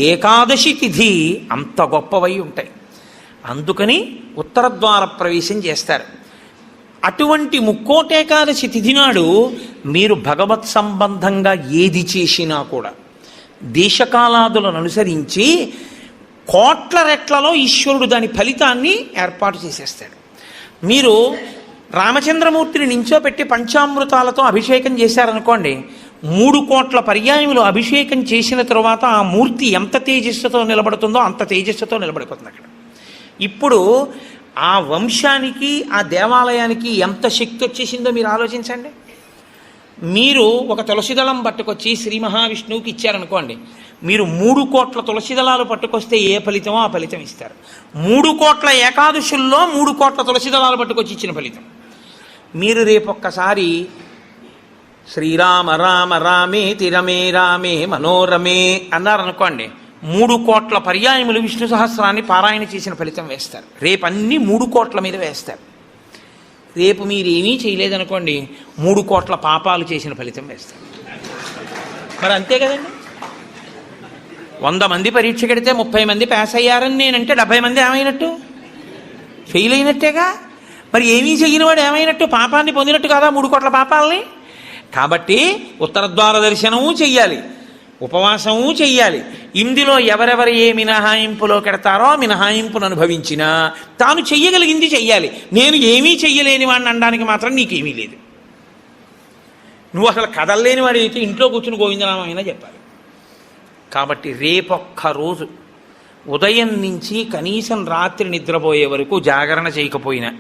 ఏకాదశి తిథి అంత గొప్పవై ఉంటాయి. అందుకని ఉత్తరద్వార ప్రవేశం చేస్తారు. అటువంటి ముక్కోటేకాదశి తిథి నాడు మీరు భగవత్ సంబంధంగా ఏది చేసినా కూడా దేశకాలాదులను అనుసరించి కోట్ల రెట్లలో ఈశ్వరుడు దాని ఫలితాన్ని ఏర్పాటు చేసేస్తాడు. మీరు రామచంద్రమూర్తిని నించోపెట్టి పంచామృతాలతో అభిషేకం చేశారనుకోండి, 3 కోట్ల పర్యాయములు అభిషేకం చేసిన తరువాత ఆ మూర్తి ఎంత తేజస్సుతో నిలబడుతుందో అంత తేజస్సుతో నిలబడిపోతుంది అక్కడ. ఇప్పుడు ఆ వంశానికి, ఆ దేవాలయానికి ఎంత శక్తి వచ్చేసిందో మీరు ఆలోచించండి. మీరు ఒక తులసిదళం పట్టుకొచ్చి శ్రీ మహావిష్ణువుకి ఇచ్చారనుకోండి, మీరు 3 కోట్ల తులసిదళాలు పట్టుకొస్తే ఏ ఫలితమో ఆ ఫలితం ఇస్తారు. 3 కోట్ల ఏకాదశుల్లో 3 కోట్ల తులసిదళాలు పట్టుకొచ్చి ఇచ్చిన ఫలితం. మీరు రేపొక్కసారి శ్రీరామ రామ రామే తిరమే రామే మనోరమే అన్నారనుకోండి, 3 కోట్ల పర్యాయములు విష్ణు సహస్రాన్ని పారాయణ చేసిన ఫలితం వేస్తారు. రేపు అన్నీ 3 కోట్ల మీద వేస్తారు. రేపు మీరేమీ చేయలేదనుకోండి, 3 కోట్ల పాపాలు చేసిన ఫలితం వేస్తారు. మరి అంతే కదండి. 100 మంది పరీక్ష కడితే 30 మంది పాస్ అయ్యారని నేనంటే 70 మంది ఏమైనట్టు? ఫెయిల్ అయినట్టేగా. మరి ఏమీ చేయని వాడు ఏమైనట్టు? పాపాన్ని పొందినట్టు కాదా 3 కోట్ల పాపాలని? కాబట్టి ఉత్తరద్వార దర్శనము చెయ్యాలి, ఉపవాసము చెయ్యాలి. ఇందులో ఎవరెవరు ఏ మినహాయింపులో కెడతారో ఆ మినహాయింపును అనుభవించినా తాను చెయ్యగలిగింది చెయ్యాలి. నేను ఏమీ చెయ్యలేని వాడిని అనడానికి మాత్రం నీకేమీ లేదు. నువ్వు అసలు కదలలేని వాడు అయితే ఇంట్లో కూర్చుని గోవిందనామైనా చెప్పాలి. కాబట్టి రేపొక్క రోజు ఉదయం నుంచి కనీసం రాత్రి నిద్రపోయే వరకు జాగరణ చేయకపోయినా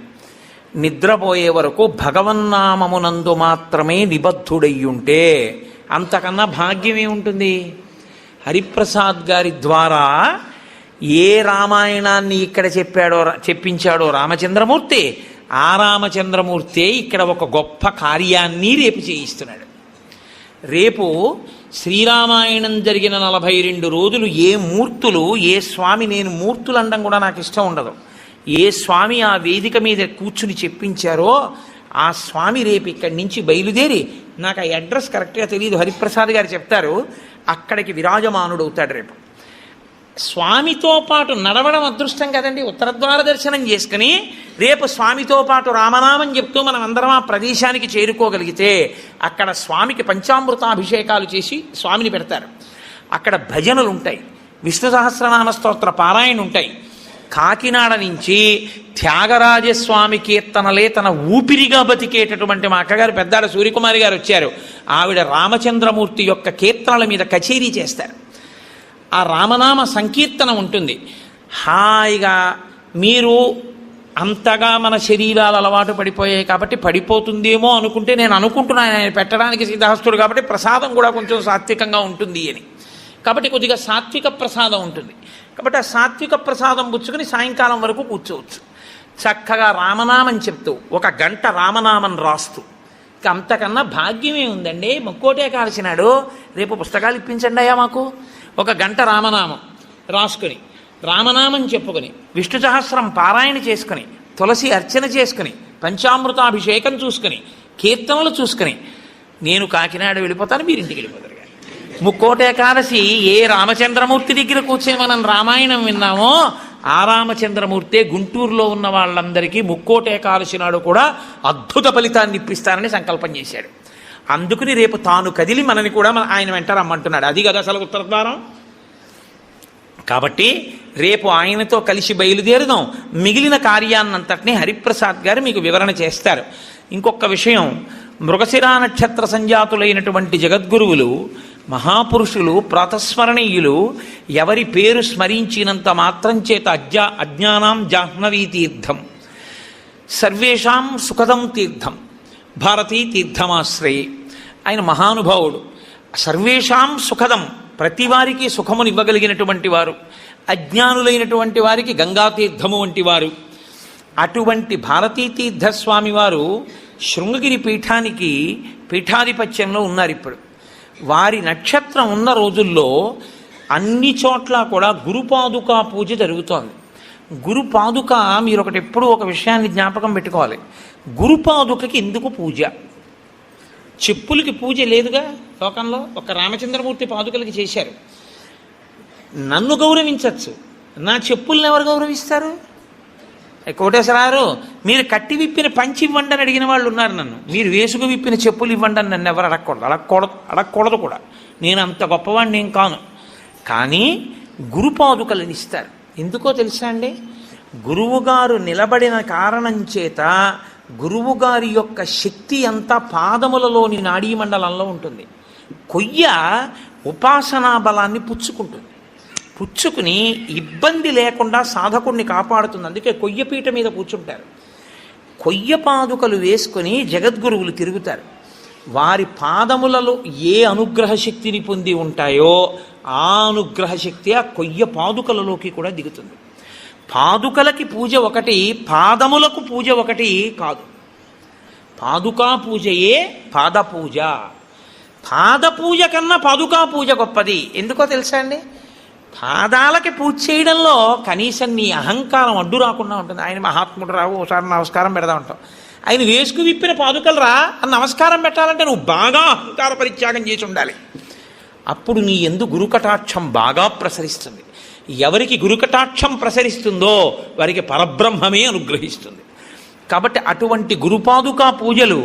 నిద్రపోయే వరకు భగవన్నామమునందు మాత్రమే నిబద్ధుడయ్యుంటే అంతకన్నా భాగ్యమే ఉంటుంది. హరిప్రసాద్ గారి ద్వారా ఏ రామాయణాన్ని ఇక్కడ చెప్పించాడో రామచంద్రమూర్తి, ఆ రామచంద్రమూర్తే ఇక్కడ ఒక గొప్ప కార్యాన్ని రేపు చేయిస్తున్నాడు. రేపు శ్రీరామాయణం జరిగిన 42 రోజులు ఏ మూర్తులు, ఏ స్వామి, నేను మూర్తులు అనడం కూడా నాకు ఇష్టం ఉండదు, ఏ స్వామి ఆ వేదిక మీద కూర్చుని చెప్పించారో ఆ స్వామి రేపు ఇక్కడి నుంచి బయలుదేరి, నాకు ఆ అడ్రస్ కరెక్ట్గా తెలియదు, హరిప్రసాద్ గారు చెప్తారు, అక్కడికి విరాజమానుడు అవుతాడు. రేపు స్వామితో పాటు నడవడం అదృష్టం కదండి. ఉత్తరద్వార దర్శనం చేసుకుని రేపు స్వామితో పాటు రామనామం చెప్తూ మనం అందరం ఆ ప్రదేశానికి చేరుకోగలిగితే అక్కడ స్వామికి పంచామృతాభిషేకాలు చేసి స్వామిని పెడతారు. అక్కడ భజనలు ఉంటాయి, విష్ణు సహస్రనామ స్తోత్ర పారాయణ ఉంటాయి. కాకినాడ నుంచి త్యాగరాజస్వామి కీర్తనలే తన ఊపిరిగా బతికేటటువంటి మా అక్కగారు పెద్దాడ సూర్యకుమారి గారు వచ్చారు. ఆవిడ రామచంద్రమూర్తి యొక్క కీర్తనల మీద కచేరీ చేస్తారు. ఆ రామనామ సంకీర్తన ఉంటుంది. హాయిగా మీరు అంతగా మన శరీరాలు అలవాటు పడిపోయాయి కాబట్టి పడిపోతుందేమో అనుకుంటే, నేను అనుకుంటున్నాను ఆయన పెట్టడానికి సిద్ధహస్తుడు కాబట్టి ప్రసాదం కూడా కొంచెం సాత్వికంగా ఉంటుంది అని. కాబట్టి కొద్దిగా సాత్విక ప్రసాదం ఉంటుంది. కాబట్టి ఆ సాత్విక ప్రసాదం పుచ్చుకొని సాయంకాలం వరకు కూర్చోవచ్చు. చక్కగా రామనామం చెప్తూ 1 గంట రామనామం రాస్తూ, ఇక అంతకన్నా భాగ్యమే ఉందండి. ముక్కోటే కాల్చినాడు, రేపు పుస్తకాలు ఇప్పించండి అయ్యా మాకు. 1 గంట రామనామం రాసుకొని, రామనామం చెప్పుకొని, విష్ణు సహస్రం పారాయణ చేసుకుని, తులసి అర్చన చేసుకుని, పంచామృతాభిషేకం చూసుకుని, కీర్తనలు చూసుకుని, నేను కాకినాడ వెళ్ళిపోతాను, మీరు ఇంటికి వెళ్ళిపోతారు. ముక్కోటి ఏకాదశి ఏ రామచంద్రమూర్తి దగ్గర కూర్చొని మనం రామాయణం విన్నామో ఆ రామచంద్రమూర్తే గుంటూరులో ఉన్న వాళ్ళందరికీ ముక్కోటి ఏకాదశి నాడు కూడా అద్భుత ఫలితాన్ని ఇప్పిస్తానని సంకల్పం చేశాడు. అందుకని రేపు తాను కదిలి మనని కూడా ఆయన వెంట రమ్మంటున్నాడు. అది కదా అసలు ఉత్తర ద్వారం. కాబట్టి రేపు ఆయనతో కలిసి బయలుదేరుదాం. మిగిలిన కార్యాన్నంతటినీ హరిప్రసాద్ గారు మీకు వివరణ చేస్తారు. ఇంకొక విషయం, మృగశిరా నక్షత్ర సంజాతులైనటువంటి జగద్గురువులు, మహాపురుషులు, ప్రాతస్మరణీయులు ఎవరి పేరు స్మరించినంత మాత్రం చేత అజ్ఞానాం జాహ్నవీ తీర్థం, సర్వేషాం సుఖదం తీర్థం, భారతీ తీర్థమాశ్రయే. ఆయన మహానుభావుడు. సర్వేషాం సుఖదం, ప్రతి వారికి సుఖమునివ్వగలిగినటువంటి వారు. అజ్ఞానులైనటువంటి వారికి గంగాతీర్థము వంటి వారు. అటువంటి భారతీ తీర్థస్వామి వారు శృంగగిరి పీఠానికి పీఠాధిపత్యంలో ఉన్నారు ఇప్పుడు. వారి నక్షత్రం ఉన్న రోజుల్లో అన్ని చోట్ల కూడా గురుపాదుకా పూజ జరుగుతోంది. గురుపాదుక, మీరు ఒకటి ఎప్పుడూ ఒక విషయాన్ని జ్ఞాపకం పెట్టుకోవాలి. గురుపాదుకకి ఎందుకు పూజ? చెప్పులకి పూజ లేదుగా లోకంలో. ఒక రామచంద్రమూర్తి పాదుకలకి చేశారు. నన్ను గౌరవించవచ్చు, నా చెప్పుల్ని ఎవరు గౌరవిస్తారు? కోటేశ్వరారు, మీరు కట్టి విప్పిన పంచి ఇవ్వండి అని అడిగిన వాళ్ళు ఉన్నారు నన్ను. మీరు వేసుకు విప్పిన చెప్పులు ఇవ్వండి అని నన్ను ఎవరు అడగకూడదు కూడా. నేను అంత గొప్పవాడిని ఏం కాను. కానీ గురుపాదుకలను ఇస్తారు. ఎందుకో తెలుసా అండి? గురువుగారు నిలబడిన కారణం చేత గురువుగారి యొక్క శక్తి అంతా పాదములలోని నాడీమండలంలో ఉంటుంది. కొయ్య ఉపాసనా బలాన్ని పుచ్చుకుంటుంది. పుచ్చుకుని ఇబ్బంది లేకుండా సాధకుడిని కాపాడుతుంది. అందుకే కొయ్యపీట మీద కూర్చుంటారు. కొయ్య పాదుకలు వేసుకొని జగద్గురువులు తిరుగుతారు. వారి పాదములలో ఏ అనుగ్రహ శక్తిని పొంది ఉంటాయో ఆ అనుగ్రహ శక్తి ఆ కొయ్య పాదుకలలోకి కూడా దిగుతుంది. పాదుకలకి పూజ ఒకటి, పాదములకు పూజ ఒకటి కాదు. పాదుకా పూజయే పాదపూజ. పాదపూజ కన్నా పాదుకా పూజ గొప్పది. ఎందుకో తెలుసా అండి? పాదాలకి పూజ చేయడంలో కనీసం నీ అహంకారం అడ్డు రాకుండా ఉంటుంది. ఆయన మహాత్ముడు రావు, ఒకసారి నమస్కారం పెడదా ఉంటాం. ఆయన వేసుకు విప్పిన పాదుకలు రా అని నమస్కారం పెట్టాలంటే నువ్వు బాగా అహంకార పరిత్యాగం చేసి ఉండాలి. అప్పుడు నీ యందు గురుకటాక్షం బాగా ప్రసరిస్తుంది. ఎవరికి గురుకటాక్షం ప్రసరిస్తుందో వారికి పరబ్రహ్మమే అనుగ్రహిస్తుంది. కాబట్టి అటువంటి గురుపాదుకా పూజలు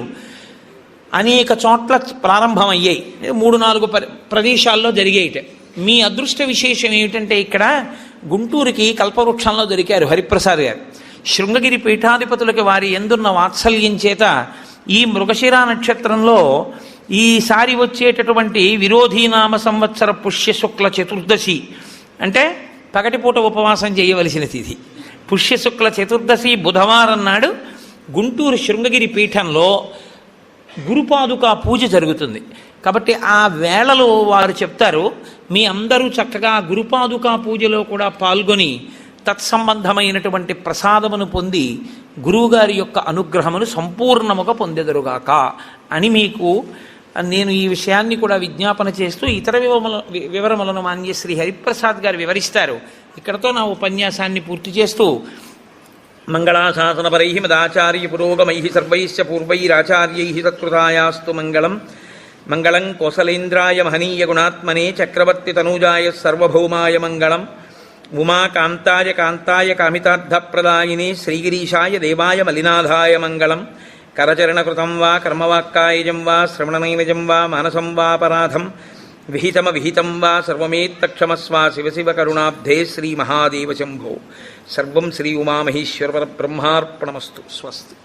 అనేక చోట్ల ప్రారంభమయ్యాయి. 3-4 ప్రదేశాల్లో జరిగాయిట. మీ అదృష్ట విశేషం ఏమిటంటే ఇక్కడ గుంటూరుకి కల్పవృక్షంలో దొరికారు హరిప్రసాద్ గారు. శృంగగిరి పీఠాధిపతులకి వారి ఎందున్న వాత్సల్యం చేత ఈ మృగశిరా నక్షత్రంలో ఈసారి వచ్చేటటువంటి విరోధీనామ సంవత్సర పుష్యశుక్ల చతుర్దశి అంటే పగటిపూట ఉపవాసం చేయవలసిన తిథి. పుష్యశుక్ల చతుర్దశి బుధవారం నాడు గుంటూరు శృంగగిరి పీఠంలో గురుపాదుకా పూజ జరుగుతుంది. కాబట్టి ఆ వేళలో వారు చెప్తారు, మీ అందరూ చక్కగా గురుపాదుకా పూజలో కూడా పాల్గొని తత్సంబంధమైనటువంటి ప్రసాదమును పొంది గురువుగారి యొక్క అనుగ్రహమును సంపూర్ణముగా పొందెదరుగాక అని మీకు నేను ఈ విషయాన్ని కూడా విజ్ఞాపన చేస్తూ ఇతర వివరములను మాన్య శ్రీ హరిప్రసాద్ గారు వివరిస్తారు. ఇక్కడతో నా ఉపన్యాసాన్ని పూర్తి చేస్తూ మంగళాశాసనపరై మదాచార్య పురోగమై సర్వైశ్చ పూర్వైరాచార్యై సత్కృతాయాస్తు మంగళం. మంగళం కోసలేంద్రాయ మహనీయ గుణాత్మనే చక్రవర్తి తనూజాయ సర్వభౌమాయ మంగళం. ఉమాకాంతాయ కాంతాయ కామితార్థప్రదాయినే శ్రీగిరీశాయ దేవాయ మలినాథాయ మంగళం. కరచరణకృతం వా కర్మవాక్కాయజం వా శ్రవణనైనజం వా మానసం వాపరాధం విహితం వా సర్వమేత్తక్షమస్వ శివ శివ కరుణాబ్ధే శ్రీ మహాదేవ శంభో. సర్వం శ్రీ ఉమామహేశ్వర బ్రహ్మార్పణమస్తు. స్వస్తి.